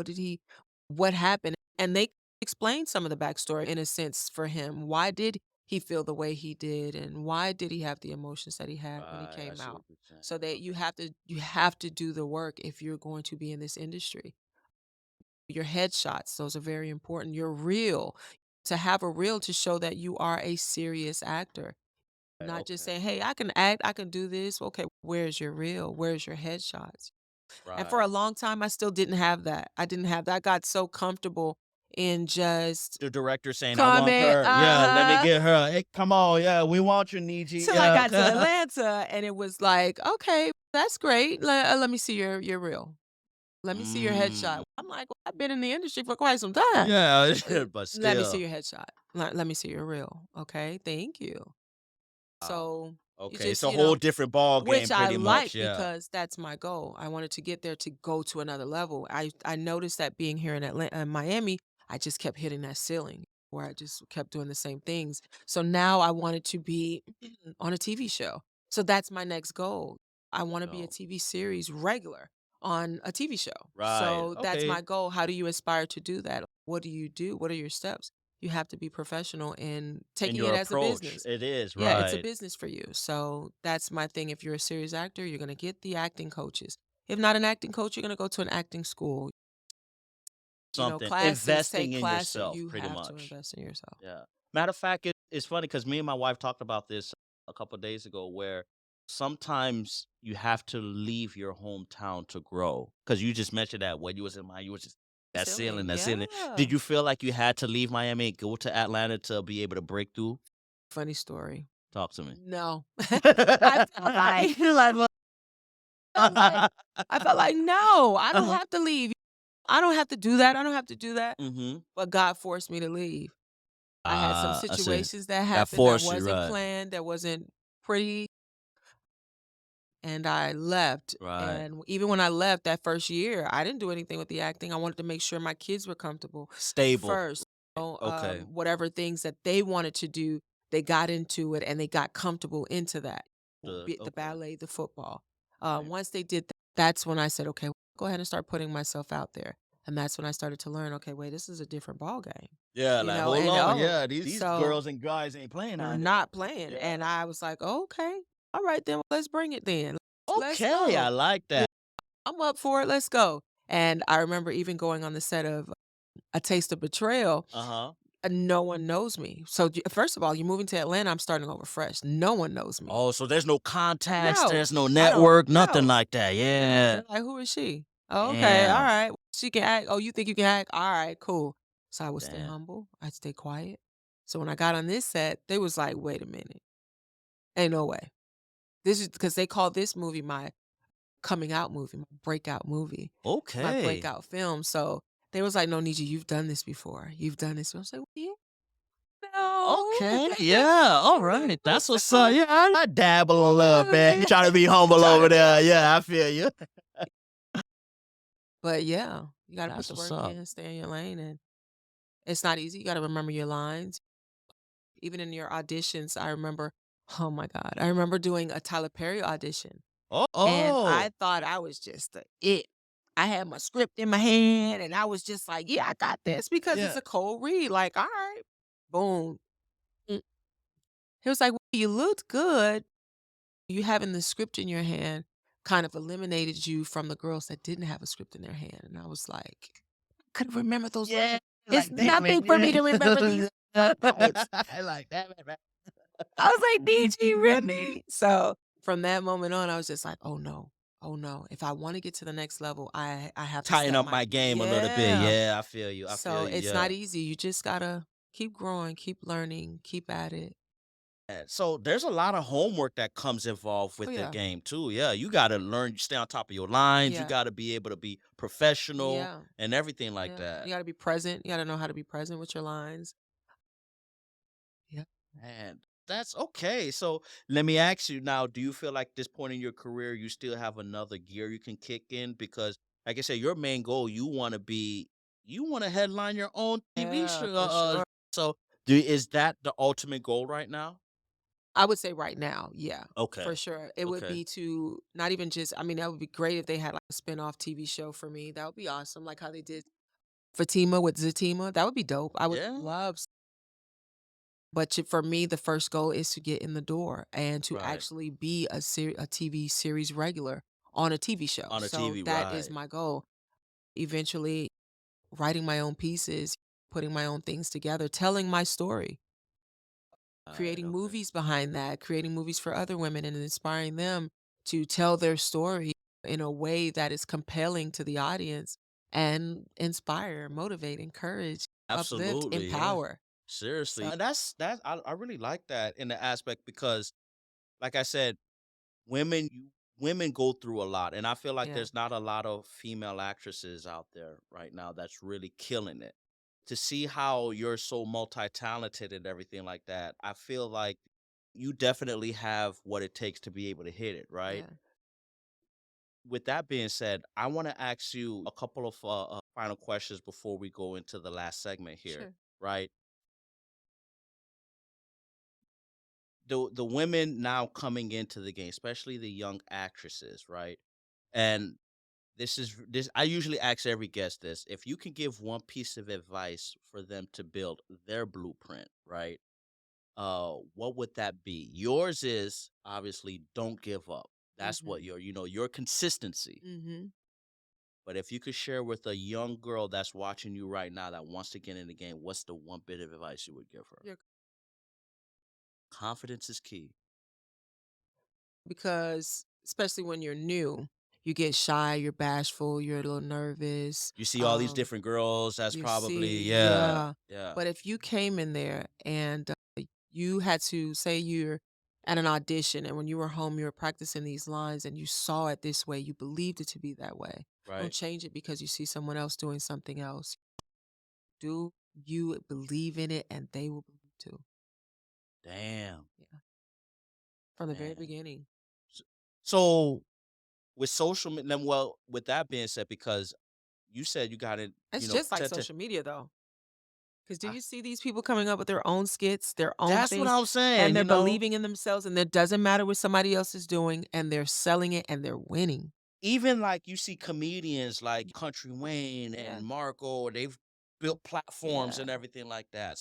what happened? And they explained some of the backstory in a sense for him. Why did he feel the way he did? And why did he have the emotions that he had when he Right, I came see out? what you're saying. So that Okay. you have to do the work if you're going to be in this industry. Your headshots, those are very important. Your reel, to have a reel to show that you are a serious actor. Not just Okay. saying, hey, I can act, I can do this. Okay, where's your reel? Where's your headshots? And for Right. a long time, I still didn't have that. I didn't have that. I got so comfortable in just The director saying, "I want coming, her. Yeah, let me get her. Hey, come on. Yeah, we want you, Niji. till I got to Yeah." Atlanta, and it was like, okay, that's great. Let me see your reel. Let me see your headshot. Mm. I'm like, well, I've been in the industry for quite some time. Yeah, L- but Let me see still. your headshot. Let me see your reel. Okay, thank you. Wow. So you Okay, it's just, a whole different ball which game I pretty like much, yeah. because that's my goal. I wanted to get there to go to another level. I noticed that being here in Atlanta, Miami, I just kept hitting that ceiling. where I just kept doing the same things. So now I wanted to be on a TV show. So that's my next goal. I want to be a No. TV series regular on a TV show. Right. So that's Okay. my goal. How do you aspire to do that? What do you do? What are your steps? You have to be professional in And taking your it as a approach, business. it is Yeah, it's a right. business for you. So that's my thing. If you're a serious actor, you're going to get the acting coaches. If not an acting coach, you're going to go to an acting school. Something Classes, take investing in classes. yourself, You pretty have to much. invest in yourself. Yeah. Matter of fact, it's funny because me and my wife talked about this a couple of days ago, where sometimes you have to leave your hometown to grow. Because you just mentioned that when you was in Miami, you was just that ceiling, Ceiling, that ceiling. yeah. Did you feel like you had to leave Miami and go to Atlanta to be able to break through? Funny story. Talk to me. No. I felt like You're like, "Well." felt like I felt like, "No, I don't have to leave. I don't have to do that. I don't have to do that." Mhm. But God forced me to leave. I had some I see. situations that That happened that forced you, wasn't right? planned, that wasn't pretty, and I left. Right. And even when I left that first year, I didn't do anything with the acting. I wanted to make sure my kids were comfortable Stable. first. Okay. Whatever things that they wanted to do, they got into it and they got comfortable into that. Be it the Okay. ballet, the football. Right. Once they did that, that's when I said, okay, go ahead and start putting myself out there. And that's when I started to learn, okay, wait, this is a different ball game. Yeah, like, hold And on. Yeah, these so girls and guys ain't playing they're out here. not playing. Yeah. And I was like, okay, all right, then let's bring it then. Let's Okay, I go. like Yeah, that. I'm up for it. Let's go. And I remember even going on the set of A Taste of Betrayal. Uh-huh. No one knows me. So first of all, you're moving to Atlanta. I'm starting over fresh. No one knows me. Oh, so there's no contacts, No, there's no I don't network, nothing know. like that. Yeah. They're like, "Who is she?" "Oh, okay, all Damn. right. She can act. Oh, you think you can act? All right, cool." So I would stay Damn. humble. I'd stay quiet. So when I got on this set, they was like, "Wait a minute. Ain't no way." This is because they call this movie my coming out movie, my breakout movie, my Okay. breakout film. So they was like, "No, Niji, you've done this before. You've done this." I was like, "Yeah, no." Okay. Yeah. All right. That's what's up. So, Yeah, I dabble a little bit. You trying to be humble try over to be there. humble. Yeah, I feel you. But yeah, you gotta put That's the what's work up. in, stay in your lane, and it's not easy. You gotta remember your lines. Even in your auditions, I remember, oh my God, I remember doing a Tyler Perry audition, Oh, and oh. I thought I was just the it. I had my script in my hand, and I was just like, yeah, I got this because it's Yeah. a cold read. Like, all right, boom. Mm. He was like, well, you looked good. You having the script in your hand kind of eliminated you from the girls that didn't have a script in their hand. And I was like, I could remember those Yeah. lines. It's Like, damn it. nothing for me to remember these lines. I like that, man. I was like, "DG, really?" So, from that moment on, I was just like, "Oh, no. Oh, no. If I wanna get to the next level, I have to Tighten step up my." my game a little bit. Yeah. Yeah, I feel you. I feel So, you. it's Yeah. not easy. You just gotta keep growing, keep learning, keep at it. So there's a lot of homework that comes involved Oh, with the yeah. game too. Yeah, you got to learn, you stay on top of your lines. You Yeah. got to be able to be professional Yeah. and everything like Yeah. that. You gotta be present. You gotta know how to be present with your lines. Yeah. And that's okay. So let me ask you now, do you feel like this point in your career you still have another gear you can kick in? Because like I said, your main goal, you want to headline your own TV Yeah, show. for sure. So is that the ultimate goal right now? I would say right now, yeah, for Okay. sure. It would Okay. be to not even just I mean, that would be great if they had, like, a spinoff TV show for me. That would be awesome, like how they did Fatima with Zatima. That would be dope. I would Yeah. love but for me, the first goal is to get in the door and to Right. actually be a TV series regular on a TV show. On a So TV, that is right. my goal. Eventually, writing my own pieces, putting my own things together, telling my story, Right. creating Okay. movies behind that, creating movies for other women and inspiring them to tell their story in a way that is compelling to the audience and inspire, motivate, encourage, uplift, Absolutely, yeah. empower. Seriously. So, I really like that in the aspect because like I said, women women go through a lot and I feel like yeah, there's not a lot of female actresses out there right now that's really killing it. To see how you're so multi-talented and everything like that, I feel like you definitely have what it takes to be able to hit it, right? yeah, With that being said, I want to ask you a couple of final questions before we go into the last segment here, sure. right? the women now coming into the game, especially the young actresses, right? And this I usually ask every guest this. If you can give one piece of advice for them to build their blueprint, right? What would that be? Yours is obviously don't give up. That's what Mhm. your consistency. Mhm. But if you could share with a young girl that's watching you right now that wants to get in the game, what's the one bit of advice you would give her? You're Confidence is key. because especially when you're new, you get shy, you're bashful, you're a little nervous. You see all these different girls that's You probably, see, yeah, yeah. yeah, But if you came in there and you had to say you're at an audition and when you were home, you were practicing these lines and you saw it this way, you believed it to be that way. Don't right. change it because you see someone else doing something else. Do you believe in it and they will believe too. Damn, Yeah. From the very man. beginning. S- So with social media, well, with that being said, because you said you got it, It's just like social media though. Because do I, you see these people coming up with their own skits, their own that's what things, I'm and saying, they're believing in themselves, and it doesn't matter what somebody else is doing, and they're selling it and they're winning. even like you see comedians like Country Wayne Yeah, and Marco, they've built platforms yeah, and everything like that.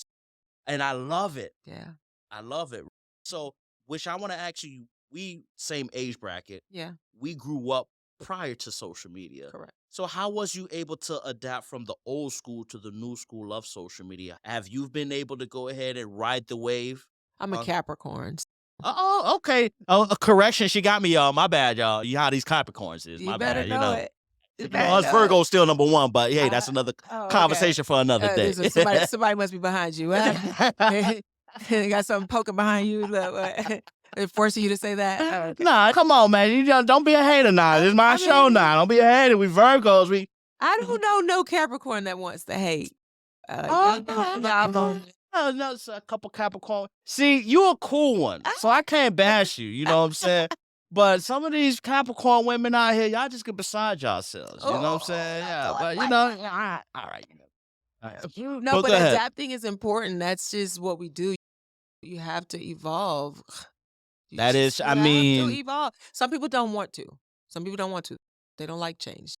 And I love it. yeah, I love it. So, which I want to ask you, we same age bracket. yeah, We grew up prior to social media. correct. So how was you able to adapt from the old school to the new school of social media? Have you been able to go ahead and ride the wave? I'm a Uh, Capricorn. oh, okay. Oh, a correction. She got me, y'all. My bad, y'all. You know how these Capricorns is. You My better bad. know it. You better Us know it. Virgo's still number one, but hey, that's Uh, another oh, okay. conversation for another day. Listen, somebody must be behind you. Huh? They got something poking behind you. Look, what? They're forcing you to say that. Oh, okay. Nah, come on, man. Don't be a hater now. This is my I show mean, now. Don't be a hater. We Virgos. We I don't know no Capricorn that wants to hate. oh, Y'all no, it's a couple Capricorn. See, you a cool one, so I can't bash you. You know what I'm saying? But some of these Capricorn women out here, y'all just get beside yourselves. You know what I'm saying? Yeah, but all right. All right. No, But but go ahead. adapting is important. That's just what we do. You have to evolve. That is, You I have to mean, evolve. Some people don't want to. Some people don't want to. They don't like change.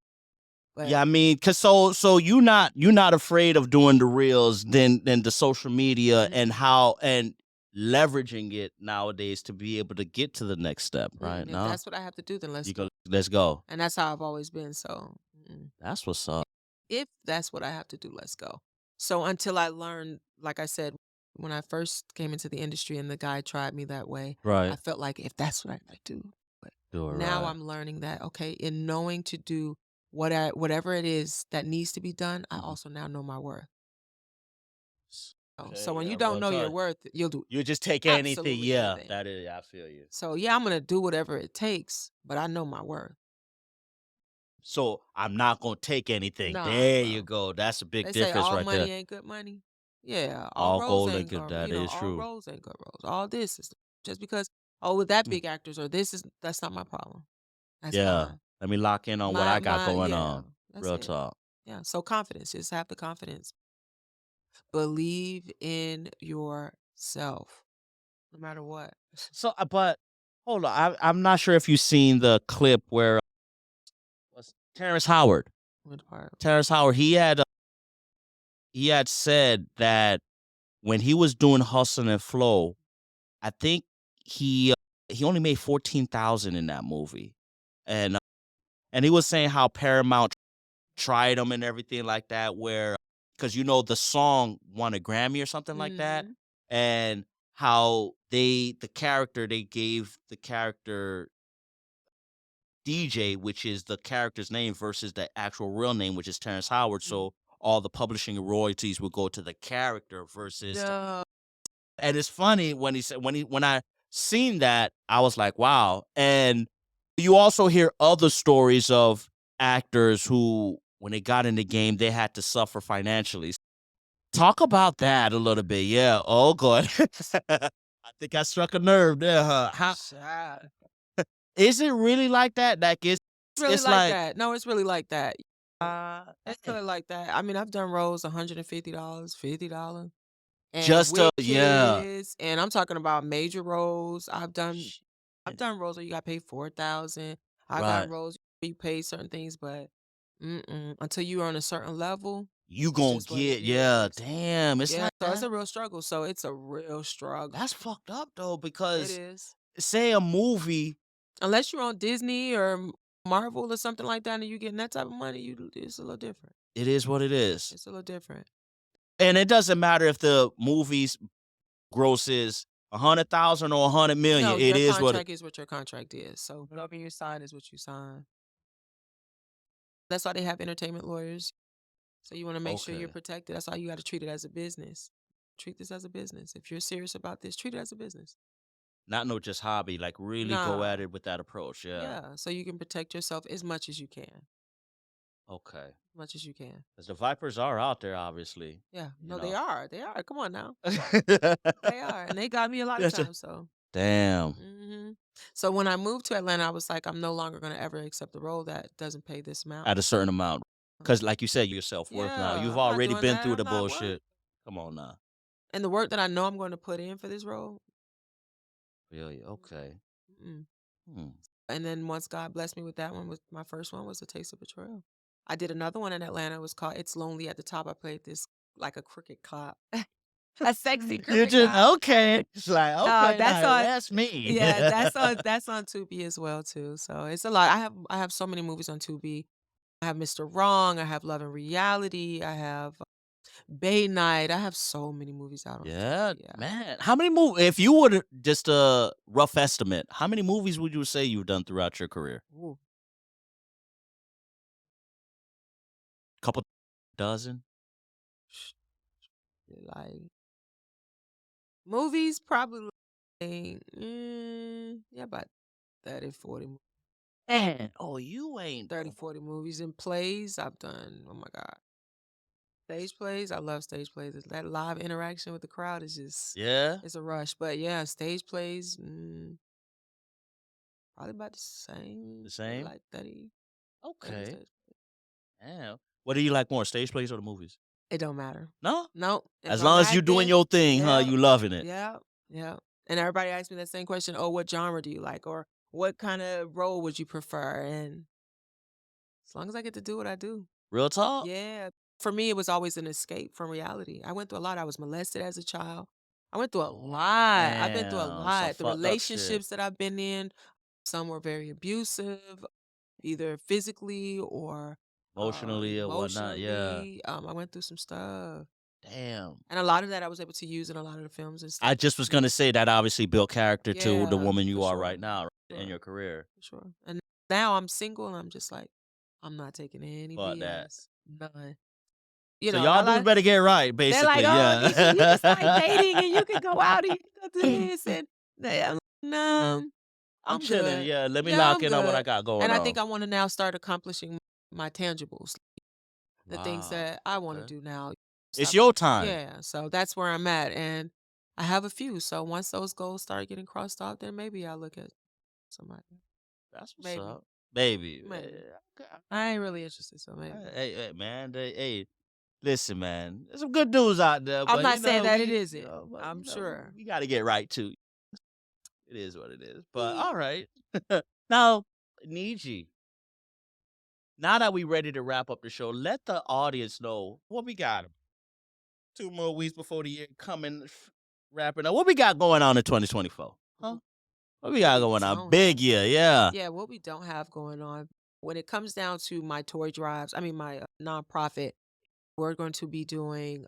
But yeah, I mean, cause so you not afraid of doing the reels than the social media and how and leveraging it nowadays to be able to get to the next step, right? if No, that's what I have to do, then let's you do go, it. let's go. And that's how I've always been. So That's what's up. if that's what I have to do, let's go. So until I learned, like I said, when I first came into the industry and the guy tried me that way, I Right. felt like if that's what I gotta do. But Do it now right. I'm learning that, okay, in knowing to do whatever it is that needs to be done, I Mhm. also now know my worth. So Okay, when yeah, you real don't know your talk. worth, you'll do You just take anything, absolutely yeah. anything. That is, I feel you. So yeah, I'm gonna do whatever it takes, but I know my worth. So I'm not gonna take anything. Nah, There you bro. go. That's a big They say difference all right there. money ain't good money. Yeah, all All roads gold ain't liquor. good. That is All true. roads ain't good roads. All this is just because with that Mm, big actors or that's not my problem. That's yeah. fine. Let me lock in on what I got My going yeah, on. that's Real it. talk. Yeah. So confidence, just have the confidence. Believe in yourself, no matter what. So, but hold on. I'm not sure if you've seen the clip where was Terrence Howard. What part? Terrence Howard. He had said that when he was doing Hustle and Flow, I think he only made 14,000 in that movie, and and he was saying how Paramount tried him and everything like that, where because the song won a Grammy or something like that, Mhm. and how they gave the character DJ, which is the character's name, versus the actual real name, which is Terrence Howard. Mhm. So all the publishing royalties would go to the character versus. No. And it's funny when he said when I seen that, I was like, wow. And you also hear other stories of actors who, when they got in the game, they had to suffer financially. Talk about that a little bit. Yeah. Oh, good. I think I struck a nerve there, huh? How Child. is it really like that? Like It's really it's like like that. No, it's really like that. It's eh, really like that. I mean, I've done roles $150, $50. and Just with yeah. kids, and I'm talking about major roles. I've Shit. done roles where you got paid 4,000. I got Right. roles where you pay certain things, but until you are on a certain level, You it's gonna just what it get, yeah, is. damn. It's Yeah, like so it's that. a real struggle. So it's a real struggle. That's fucked up though, It because is. say a movie, Unless you're on Disney or Marvel or something like that, and you getting that type of money, it's a little different. it is what it is. It's a little different. And it doesn't matter if the movie's grosses 100,000 or 100 million. No, It your is what it contract is what your contract is. So whatever you sign is what you sign. That's why they have entertainment lawyers. So you want to make sure you're okay. protected. That's why you got to treat it as a business. Treat this as a business. If you're serious about this, treat it as a business. Not no just hobby, like really go at Nah. it with that approach. Yeah. Yeah. So you can protect yourself as much as you can. Okay. As much as you can. Because the Vipers are out there, obviously. Yeah. You No, they know. are. They are. Come on now. They are. And they got me a lot of That's a- times. So Damn. hmm So when I moved to Atlanta, I was like, I'm no longer going to ever accept a role that doesn't pay this amount. At a certain amount. Because like you said, your self-worth now. Yeah, You've I'm not already doing been that. through I'm the not worth. bullshit. Come on now. And the work that I know I'm going to put in for this role. Really? Okay. Mm. Hmm. And then once God blessed me with that one, was my first one was A Taste of Betrayal. I did another one in Atlanta. It was called It's Lonely at the Top. I played this like a crooked cop, a sexy You crooked just cop. okay. It's like, No, okay, that's now on. that's me. Yeah, that's on Tubi as well too. So it's a lot. I have so many movies on Tubi. I have Mr. Wrong. I have Love and Reality. I have Bay Night. I have so many movies out on Yeah, Tubi. Yeah. man. How many movies? If you would just a rough estimate, how many movies would you say you've done throughout your career? Ooh, Couple dozen. sh- like movies, probably like, yeah, about 30, 40, Man, oh, you ain't. 30, 40 movies and plays. I've done. Oh my God. Stage plays. I love stage plays. That live interaction with the crowd is just, Yeah, it's a rush. But yeah, stage plays, probably about the the same, maybe same. like 30, 30 Okay. stage. Yeah. What do you like more, stage plays or the movies? It don't matter. No, No, if as I'm long as you doing acting, your thing, huh? yeah, You loving it. yeah, yeah. And everybody asks me that same question. Oh, what genre do you like? Or what kind of role would you prefer? And as long as I get to do what I do. Real talk. Yeah. For me, it was always an escape from reality. I went through a lot. I was molested as a child. I went through a lot. I've been through a Damn, some lot. The fucked up shit. relationships that I've been in, some were very abusive, either physically or Emotionally or whatnot. Yeah. emotionally. I went through some stuff. Damn. And a lot of that I was able to use in a lot of the films and stuff. I just was gonna say that obviously built character to the Yeah, woman for you are sure. right now in Sure. your career. For sure. And now I'm single and I'm just like, I'm not taking any Fuck that. BS. None. So And y'all dudes better get right, they're like, basically. oh, Niji, you can start Yeah. dating and you can go out and you can go do this. And I'm like, no, I'm I'm chilling. good. Yeah, let me Yeah, lock I'm in on what I good. got going And I on. think I want to now start accomplishing my tangibles, the things Wow. that I want to Okay. do now. It's Stop. your time. Yeah. So that's where I'm at. And I have a few. So once those goals start getting crossed off, then maybe I'll look at somebody. That's what's Maybe. up. Baby. Maybe. Okay. I ain't really interested, so maybe. Hey, man. Hey, listen, man. There's some good dudes out there, I'm but not saying that it isn't. but I'm sure. we got to get right too. It is what it is. But Yeah. all right. Now, Niji, now that we ready to wrap up the show, let the audience know what we got. 2 more weeks before the year coming, wrapping up. What we got going on in 2024? Huh? What we What got we going on? don't Big have. year, yeah. Yeah, what we don't have going on. When it comes down to my toy drives, I mean my nonprofit, we're going to be doing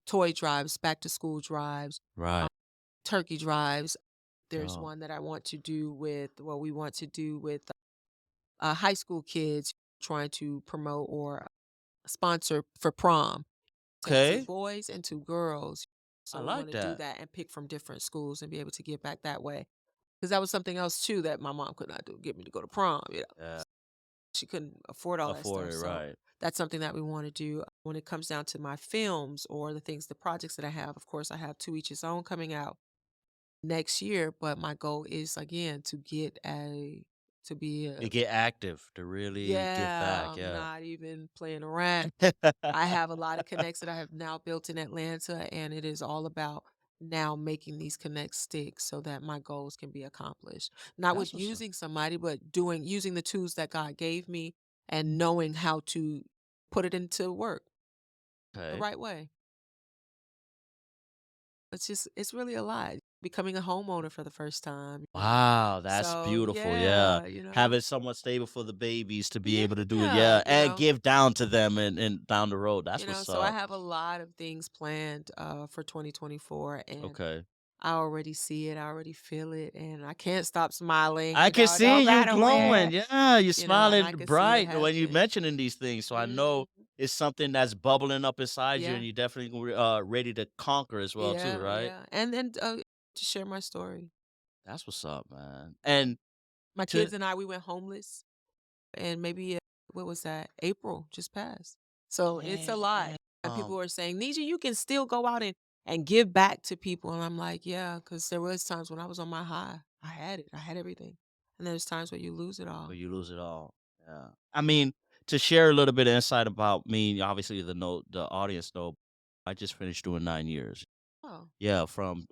toy drives, back to school drives, Right. turkey drives. There's Yo. one that I want to do with what we want to do with high school kids trying to promote or sponsor for prom. Have two Okay. boys and two girls. I So we want like to do that. that and pick from different schools and be able to give back that way. Because that was something else too that my mom could not do, get me to go to prom. Yeah. She couldn't afford all that Afford stuff. it, So right. that's something that we want to do. When it comes down to my films or the projects that I have, of course, I have To Each His Own coming out next year. But my goal is again to to be You a get active to really give yeah, back. I'm Yeah. not even playing around. I have a lot of connects that I have now built in Atlanta, and it is all about now making these connects stick so that my goals can be accomplished. Not That's with what's up. using somebody, but using the tools that God gave me and knowing how to put it into work the Okay. right way. It's really a lot. Becoming a homeowner for the first time. Wow, that's So beautiful. Yeah. yeah. Having someone stable for the babies to be able to do it. Yeah, Yeah. And give down to them and down the road. That's what's so I up. have a lot of things planned for 2024, and Okay. I already see it, I already feel it, and I can't stop smiling, I can no see you matter glowing. where, Yeah, you're and smiling I can see it bright when you happen. mentioning these things. So I know Mhm. it's something that's bubbling up inside you, Yeah, and you definitely ready to conquer as well too, yeah, right? yeah, and to share my story. That's what's up, man. Yeah. And My to kids and I, we went homeless, and maybe, what was that? April just passed. So it's a lot, and damn, people were saying, "Niji, you can still go out and give back to people," and I'm like, "Yeah," because there was times when I was on my high. I had it. I had everything, and there's times where you lose it but all. you lose it all. Yeah. I mean, to share a little bit of insight about me, obviously the audience know, I just finished doing 9 years. Oh. Yeah, from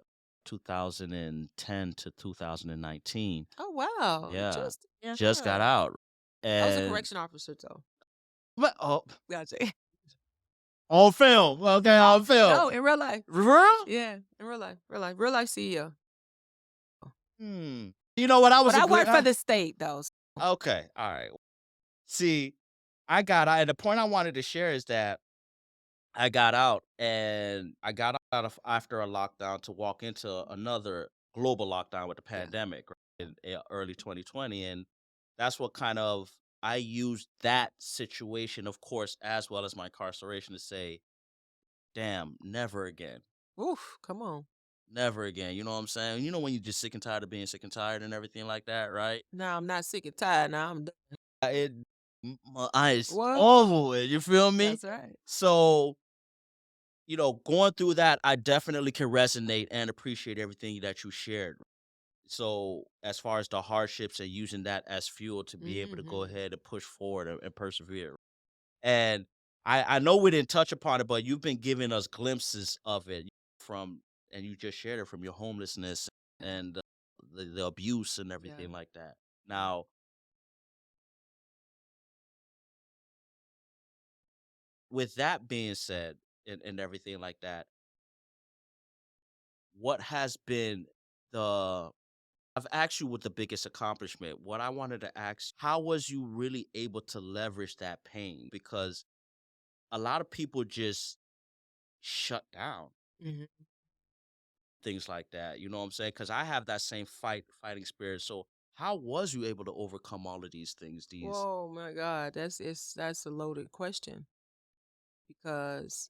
2010 to 2019. Oh, wow. Yeah, Just just got yeah. out, I was a and correction officer, though. but oh, Gotcha. on film. Okay, on film. No, in real life. For real? Yeah, in real life. Real life CEO. Hmm. You know what? I But was a I good. work for the state, though. Okay, all right. See, I got out. And the point I wanted to share is that I got out, and I got out of after a lockdown to walk into another global lockdown with the Yeah. pandemic right, in early 2020, and that's what kind of I used that situation, of course, as well as my incarceration to say, "Damn, never again." Oof, come on. Never again. You know what I'm saying? You know when you just sick and tired of being sick and tired and everything like that, right? Now I'm not sick and tired. Now I'm done. It my eyes What? over with. You feel me? That's right. So going through that, I definitely can resonate and appreciate everything that you shared. So, as far as the hardships and using that as fuel to be able to go Mhm. ahead and push forward and persevere. And I know we didn't touch upon it, but you've been giving us glimpses of it from, and you just shared it from your homelessness Yeah. and the abuse and Yeah. everything like that. Yeah. Now, with that being said, and everything like that, what has been the I've asked you what the biggest accomplishment. What I wanted to ask, how was you really able to leverage that pain? Because a lot of people just shut down, Mhm. things like that. You know what I'm saying? Because I have that same fighting spirit. So how was you able to overcome all of these things? These Whoa, my God. That's a loaded question because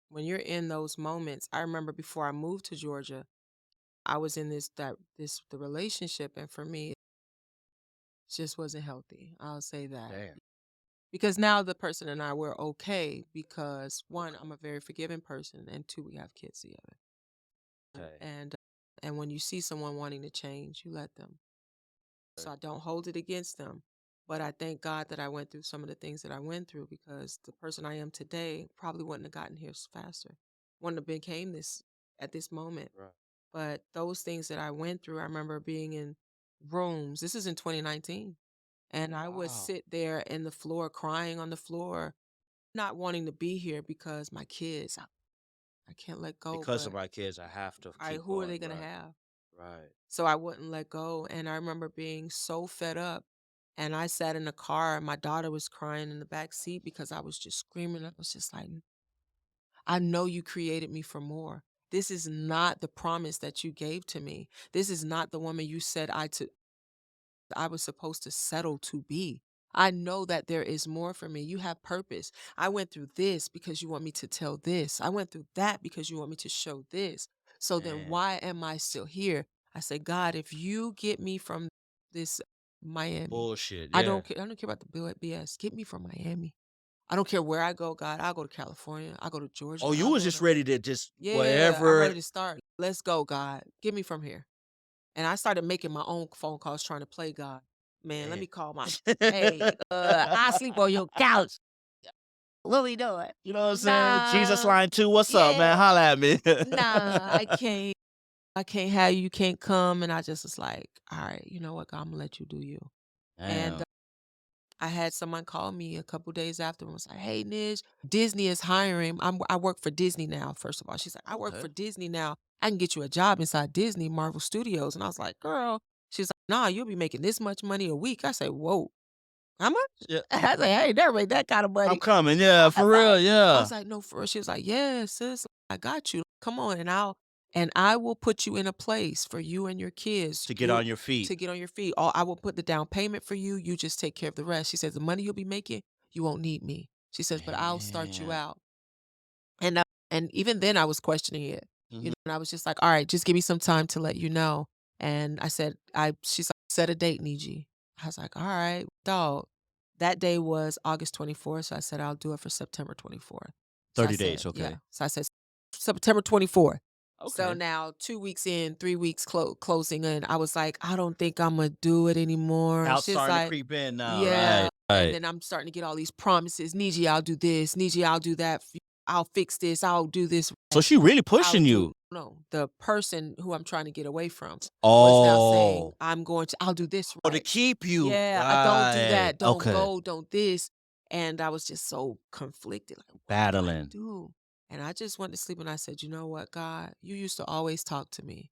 when you're in those moments, I remember before I moved to Georgia, I was in the relationship, and for me, it just wasn't healthy. I'll say that. damn. Because now the person and I we're okay because one, Okay. I'm a very forgiving person, and two, we have kids together. Okay. And when you see someone wanting to change, you let them. So Okay. I don't hold it against them. But I thank God that I went through some of the things that I went through because the person I am today probably wouldn't have gotten here faster. Wouldn't have became this at this moment. Right. But those things that I went through, I remember being in rooms. This is in 2019. And I would Wow. sit there in the floor, crying on the floor, not wanting to be here because my kids, I can't let go. Because of But my kids, I have to keep who are they going. going to Right. have? Right. So I wouldn't let go. And I remember being so fed up. And I sat in the car, and my daughter was crying in the back seat because I was just screaming. I was just like, I know you created me for more. This is not the promise that you gave to me. This is not the woman you said I was supposed to settle to be. I know that there is more for me. You have purpose. I went through this because you want me to tell this. I went through that because you want me to show this. So then Man. why am I still here? I say, God, if you get me from this Miami, Bullshit. I Yeah. don't care. I don't care about the BS. Get me from Miami. I don't care where I go, God. I'll go to California. I'll go to Georgia. Oh, you I'll was go just to, ready to just yeah, I'm ready wherever. to start. Let's go, God. Get me from here. And I started making my own phone calls trying to play God. Man, let Man. me call my hey, I sleep on your couch. What we doing? You know what I'm saying? Jesus Nah, line 2, what's up, man? yeah, Holla at me. nah, I can't have you, you can't come. And I just was like, all right, you know what, God, I'm gonna let you do you. And Damn. I had someone call me a couple days after and was like, "Hey, Nij, Disney is hiring. I work for Disney now." First of all, she's like, "I work for Okay. Disney now. I can get you a job inside Disney, Marvel Studios." And I was like, "Girl," she's like, "Nah, you'll be making this much money a week." I said, "Whoa, how much?" Yeah. I said, "Hey, never made that kind of I'm money." coming. Yeah, I for was real. like, Yeah. "No, for real." She was like, "Yeah, sis, I got you. Come on, and I will put you in a place for you and your kids. To get You on your feet. to get on your feet. All I will put the down payment for you. You just take care of the rest." She says, "The money you'll be making, you won't need me." She says, "But I'll start you Man. out." And even then I was questioning it. Mhm. And I was just like, "All right, just give me some time to let you know." And I said, I she's like, "Set a date, Niji." I was like, "All right, dog." That day was August 24th, so I said I'll do it for September 24th. So I 30 said, days. yeah. Okay. So I said September 24th. So Okay. now 2 weeks in, 3 weeks closing in, I was like, I don't think I'm gonna do it anymore. Out She's starting to like, creep in now. yeah. Right. And Right. then I'm starting to get all these promises. Niji, I'll do this. Niji, I'll do that. I'll fix this. I'll do this. So she really I'll pushing do you. no, the person who I'm trying to get away from was now saying, Oh. I'll do this Oh, to right. keep you. Yeah, I don't do Right. that. Don't Okay. go, don't this. And I was just so conflicted. Like, what do I Battling. do? And I just went to sleep and I said, you know what, God, you used to always talk to me.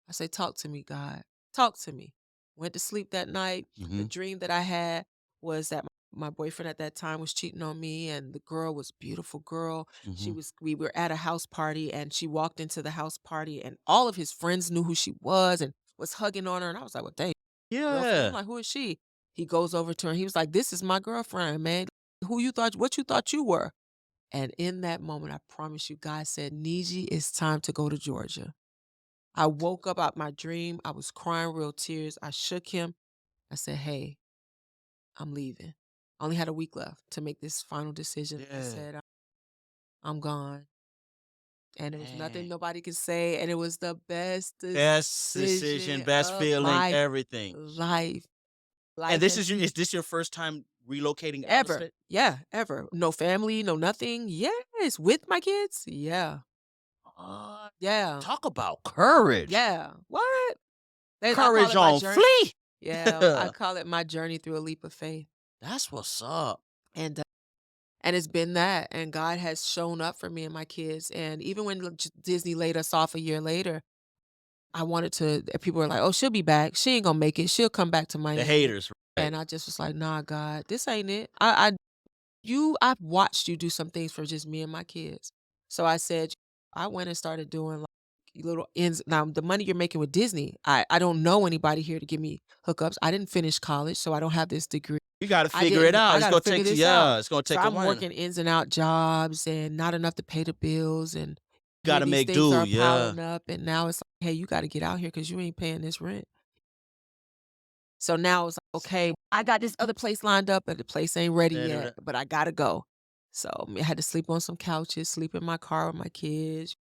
I say, talk to me, God. Talk to me. Went to sleep that night. The Mhm. dream that I had was that my boyfriend at that time was cheating on me, and the girl was a beautiful girl. Mhm. We were at a house party, and she walked into the house party, and all of his friends knew who she was and was hugging on her. And I was like, well, dang, girlfriend. I'm Yeah. like, who is she? He goes over to her and he was like, this is my girlfriend, man. What you thought you were? And in that moment, I promise you, God said, Niji, it's time to go to Georgia. I woke up out my dream. I was crying real tears. I shook him. I said, hey, I'm leaving. I only had a week left to make this final decision. I Yeah. said, I'm gone. And there was nothing Dang. nobody could say. And it was the best Best decision, decision best of feeling, my everything. life. And Life this has is this your first time relocating out of ever. state? Yeah, ever. No family, no nothing. Yes, with my kids. Yeah. Uh, Yeah. talk about courage. Yeah. What? I call Courage it my on journey. fleek. Yeah, I call it my journey through a leap of faith. That's what's up. And and it's been that. And God has shown up for me and my kids. And even when Disney laid us off a year later, I wanted to, people were like, oh, she'll be back. She ain't gonna make it. She'll come back to The Miami. haters, right? And I just was like, nah, God, this ain't it. I've watched you do some things for just me and my kids. So I said, I went and started doing like little ends. Now the money you're making with Disney, I don't know anybody here to give me hookups. I didn't finish college, so I don't have this degree. You gotta figure it out. I It's gotta gonna figure take this out. it's gonna So take a I'm while. working ins and out jobs and not enough to pay the bills. And here Gotta these make things do, are yeah. piling up. And now it's like, hey, you got to get out here because you ain't paying this rent. So now it's like, okay, I got this other place lined up, but the place ain't ready yet, but I gotta go. So I had to sleep on some couches, sleep in my car with my kids,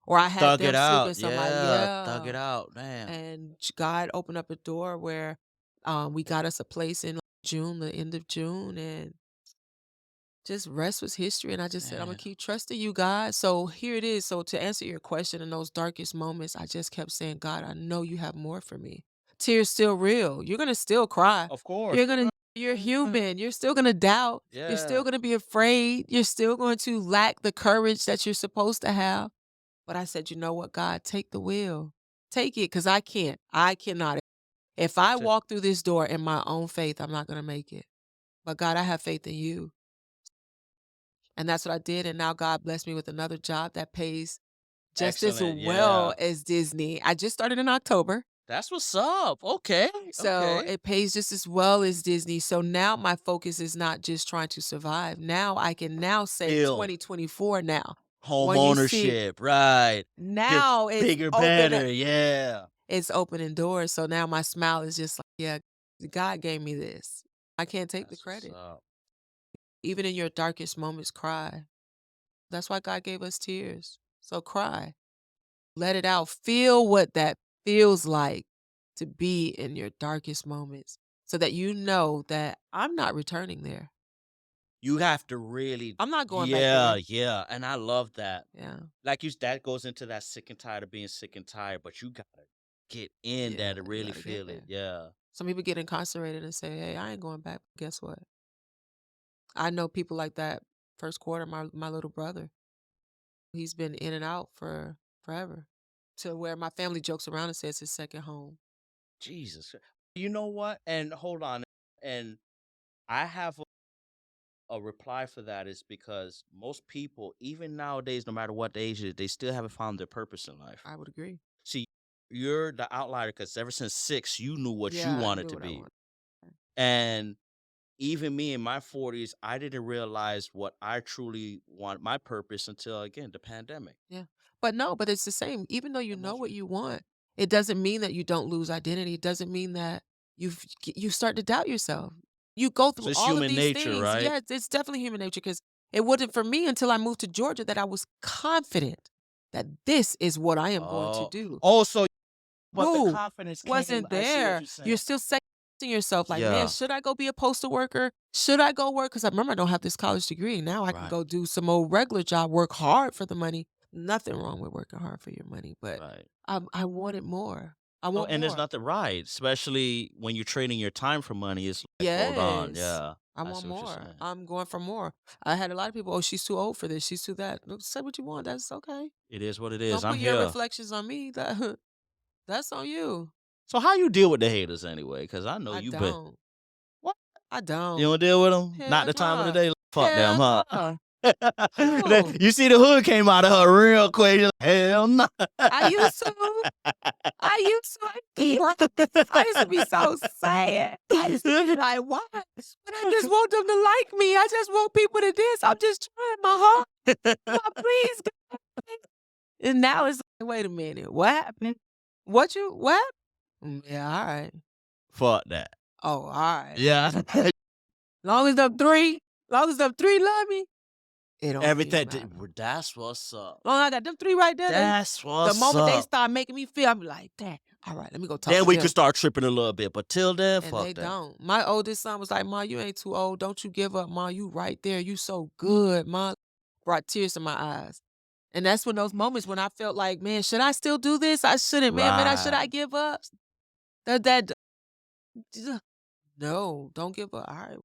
or I had Thug it them sleep in out. somebody. Yeah, thug Yeah. it out. Damn. And God opened up a door where we got us a place in June, the end of June, and just rest was history. And I just said, I'm gonna Man. keep trusting you, God. So here it is. So to answer your question, in those darkest moments, I just kept saying, God, I know you have more for me. Tears still real. You're gonna still cry. Of course. You're human. You're still gonna doubt. You're Yeah. still gonna be afraid. You're still going to lack the courage that you're supposed to have. But I said, you know what, God, take the wheel. Take it, because I can't. I cannot. If I That's it. walk through this door in my own faith, I'm not gonna make it. But God, I have faith in you. And that's what I did. And now God blessed me with another job that pays just as Excellent. well Yeah. as Disney. I just started in October. That's what's up. Okay. So Okay. it pays just as well as Disney. So now my focus is not just trying to survive. Now I can now say Build. 2024 now. Home When you see ownership. Right. Get now bigger, better. Yeah. it's opening doors. So now my smile is just like, yeah, God gave me this. I can't take the That's what's credit. up. Even in your darkest moments, cry. That's why God gave us tears. So cry. Let it out. Feel what that feels like to be in your darkest moments. so that you know that I'm not returning there. You have to really, I'm not going back yeah, there. yeah, and I love that. Yeah. Like that goes into that sick and tired of being sick and tired, but you gotta get in there Yeah, to you really gotta get feel it. there. Yeah. Some people get incarcerated and say, "Hey, I ain't going back." Guess what? I know people like that. First quarter, my little brother, he's been in and out for forever, to where my family jokes around and says his second home. Jesus. You know what? And hold on. And I have a reply for that is because most people, even nowadays, no matter what age it is, they still haven't found their purpose in life. I would agree. See, you're the outlier because ever since 6, you knew what you Yeah, I wanted knew to what I be. wanted. And even me in my 40s, I didn't realize what I truly want, my purpose, until again, the pandemic. Yeah. But no, but it's the same. Even though you know Almost. what you want, it doesn't mean that you don't lose identity. It doesn't mean that you start to doubt yourself. You go So through it's all of human these nature, things. right? Yeah, it's definitely human nature because it wasn't for me until I moved to Georgia that I was confident that this is what I am going to Oh, do. oh, so but the Who confidence came. wasn't I see what there? you're saying. You're still second guessing yourself like, man, Yeah, should I go be a postal worker? Should I go work? Because I remember I don't have this college degree. Now I can right, go do some old regular job, work hard for the money. Nothing wrong with working hard for your money, but right. I wanted more. I Oh, want and there's more. nothing right, especially when you're trading your time for money. It's like, hold on, Yes. yeah, I I want see what you're more. saying. I'm going for more. I had a lot of people, oh, she's too old for this. She's too that. No, say what you want. That's okay. It is what it is. Don't I'm put your here. reflections on me. That's on you. So how you deal with the haters anyway? Because I know I you've been don't. what? I You don't. don't deal with them? Not Hell the time of the no. day. Fuck them, Hell huh? no. No. You see the hood came out of her real quick. You're like, hell no. I used to. I used to. I used to be so sad. I used to be like, why? But I just want them to like me. I just want people to this. I'm just trying my heart. God, please. God, please. And now it's like, wait a minute. What happened? What? Yeah, all right. Fuck that. Oh, all right. Yeah. Long as them three love me, it don't Everything. matter. That's what's up. Long as I got them three right there, That's the what's moment they up. start making me feel, I'm like, dang, all right, let me go talk Then to we them. could start tripping a little bit. But till then, And they fuck that. don't. My oldest son was like, Ma, you ain't too old. Don't you give up, Ma. You right there. You so good, Ma. Brought tears to my eyes. And that's when those moments when I felt like, man, should I still do this? I shouldn't, man, should I Right. give up? That no, don't give up. All right.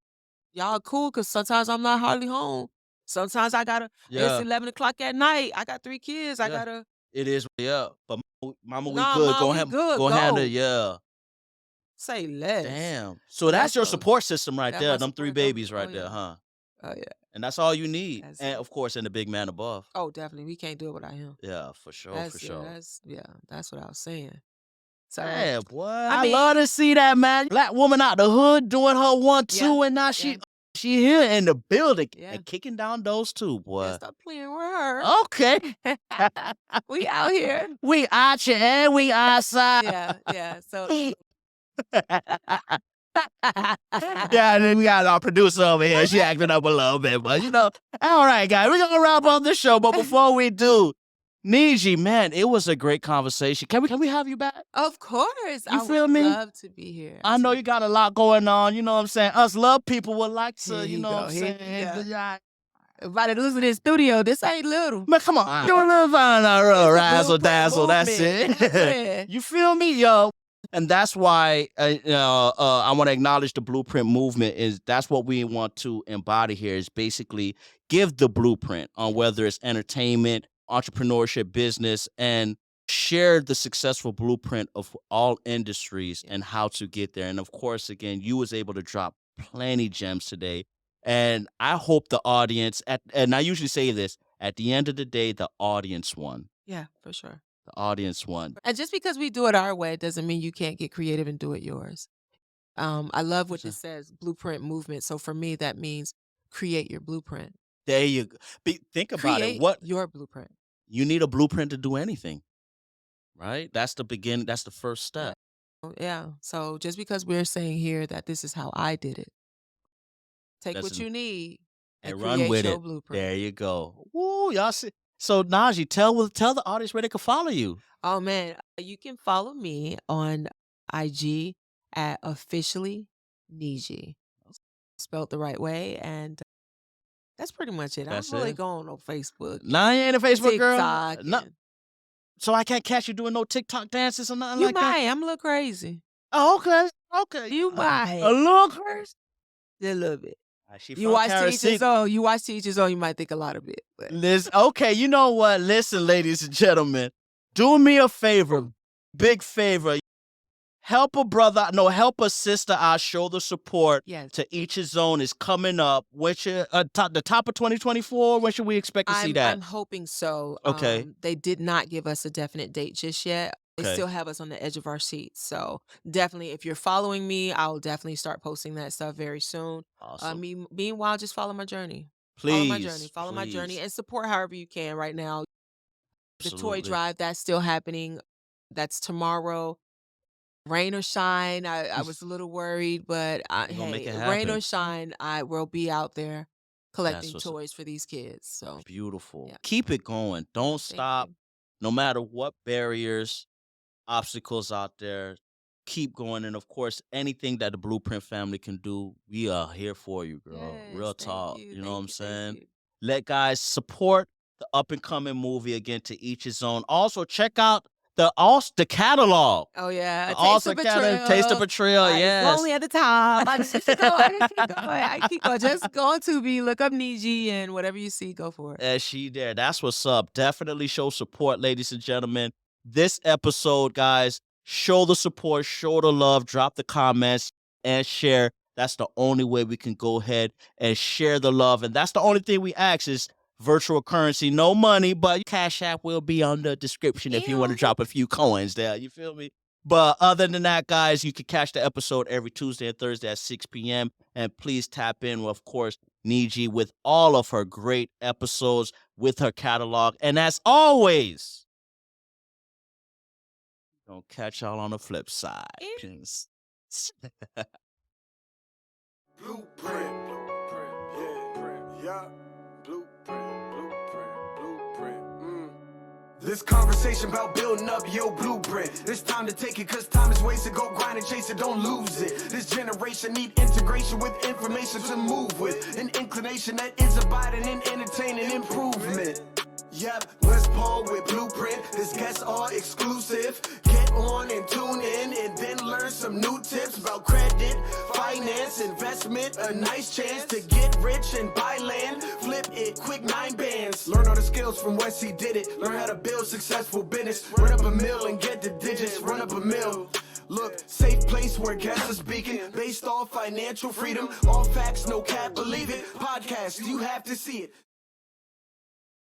Y'all cool because sometimes I'm not hardly home. Sometimes I gotta, it's Yeah. 11 o'clock at night. I got 3 kids. I Yeah. gotta, It is. Yeah. But mama, we nah, good. Ma, we good. Go handle. Go. Yeah. Say less. Damn. So And that's that's your those, support system right that there. my Them three support. Them, babies oh right there, yeah. huh? Oh yeah. And that's all you need. That's And it. of course, and the big man above. Oh, definitely. We can't do it without him. Yeah, for sure, for sure. That's what I was saying. So, Yeah, boy. I I love mean, to see that, man. Black woman out the hood doing her one, yeah, two, and now yeah, she here in the building yeah. and kicking down those two, Yeah, boy. stop playing with her. Okay. We out here. We out here and we outside. Yeah, yeah. So Yeah, and then we got our producer over here. She acting up a little bit, but all right, guys, we're gonna wrap up the show. But before we do, Niji, man, it was a great conversation. Can we have you back? of course, You I would feel me? love to be here. I know you got a lot going on. You know what I'm saying? Us love people would like Here to, you he know what go. I'm Here saying? he go. Yeah. About to lose in this studio. This ain't little. Man, come on. Do a little fun, It's the razzle blueprint dazzle. That's movement. it. Yeah. You feel me, yo? And that's why I want to acknowledge the blueprint movement. That's what we want to embody here is basically give the blueprint on whether it's entertainment, entrepreneurship, business, and share the successful blueprint of all industries and how to get there. And of course, again, you was able to drop plenty gems today. And I hope the audience, and I usually say this, at the end of the day, the audience won. Yeah, for sure. The audience won. And just because we do it our way doesn't mean you can't get creative and do it yours. I love what this says, blueprint movement. So for me, that means create your blueprint. There you go. Think about it. Create What your blueprint. you need a blueprint to do anything, right? That's the beginning. That's the first Yeah. step. Yeah. So just because we're saying here that this is how I did it, take That's what you need and and run create with your it. blueprint. There you go. Woo, y'all see. So Najee, tell the audience where they can follow you. Oh man, you can follow me on IG at officially Niji, spelled the right way, and that's pretty much it. I don't That's really it. go on no Facebook, Nah, you ain't a Facebook girl. TikTok, No, and so I can't catch you doing no TikTok dances or nothing you like that. might. I'm a little crazy. Oh, okay, okay. You A might little crazy. a little bit. She You from watch Carol Teachers City. On. You watch Teachers On. You might think a lot of it, but Listen, okay, you know what? Listen, ladies and gentlemen, do me a favor, big favor. Help a brother, no, help a sister out. Show the support. yes. To each his own is coming up. Which the top of 2024? When should we expect to see that? I'm hoping so. Okay. They did not give us a definite date just yet. They Okay. still have us on the edge of our seats. So definitely, if you're following me, I'll definitely start posting that stuff very soon. Awesome. Meanwhile, just follow my journey. Please, Follow my journey, please. and support however you can. Right now, the toy Absolutely. drive that's still happening. That's tomorrow. Rain or shine. I was a little worried, but We gonna make hey, it rain or happen. shine, I will be out there collecting That's what's toys for these kids. So beautiful. yeah. Keep it going. Don't Thank stop. you. No matter what barriers, obstacles out there, keep going. And of course, anything that the Blueprint family can do, we are here for you, girl. Yes, Real thank talk. you, You know what thank I'm you, thank saying? you. Let guys support the up and coming movie again. To each his own. Also, check out the catalog. Oh yeah, The a taste of awesome catalog, Taste of betrayal. Betrayal. It's Yes. lonely at the top. I just keep going. I keep going. I keep going. Just go on Tubi, look up Niji, and whatever you see, go for it. As she there. That's what's up. Definitely show support, ladies and gentlemen. This episode, guys, show the support, show the love, drop the comments, and share. That's the only way we can go ahead and share the love. And that's the only thing we ask is virtual currency, no money, but Cash App will be on the description if you want to Ew. drop a few coins there. You feel me? But other than that, guys, you can catch the episode every Tuesday and Thursday at 6 p.m. And please tap in, of course, Niji with all of her great episodes with her catalog. And as always, gonna catch y'all on the flip side. Ew. Peace. Blueprint, yeah. Blueprint. This conversation about building up your blueprint. It's time to take it, cause time is wasted. Go grind and chase it, don't lose it. This generation need integration with information to move with. An inclination that is abiding in entertaining improvement. Yep, let's Paul with Blueprint. This guests are exclusive. Get on and tune in and then learn some new tips about credit, finance, investment. A nice chance to get rich and buy land. Flip it, quick 9 bands. Learn all the skills from Wes, he did it. Learn how to build successful business. Run up a mill and get the digits. Run up a mill. Look, safe place where guests are speaking. Based off financial freedom. All facts, no cap, believe it. Podcast, you have to see it.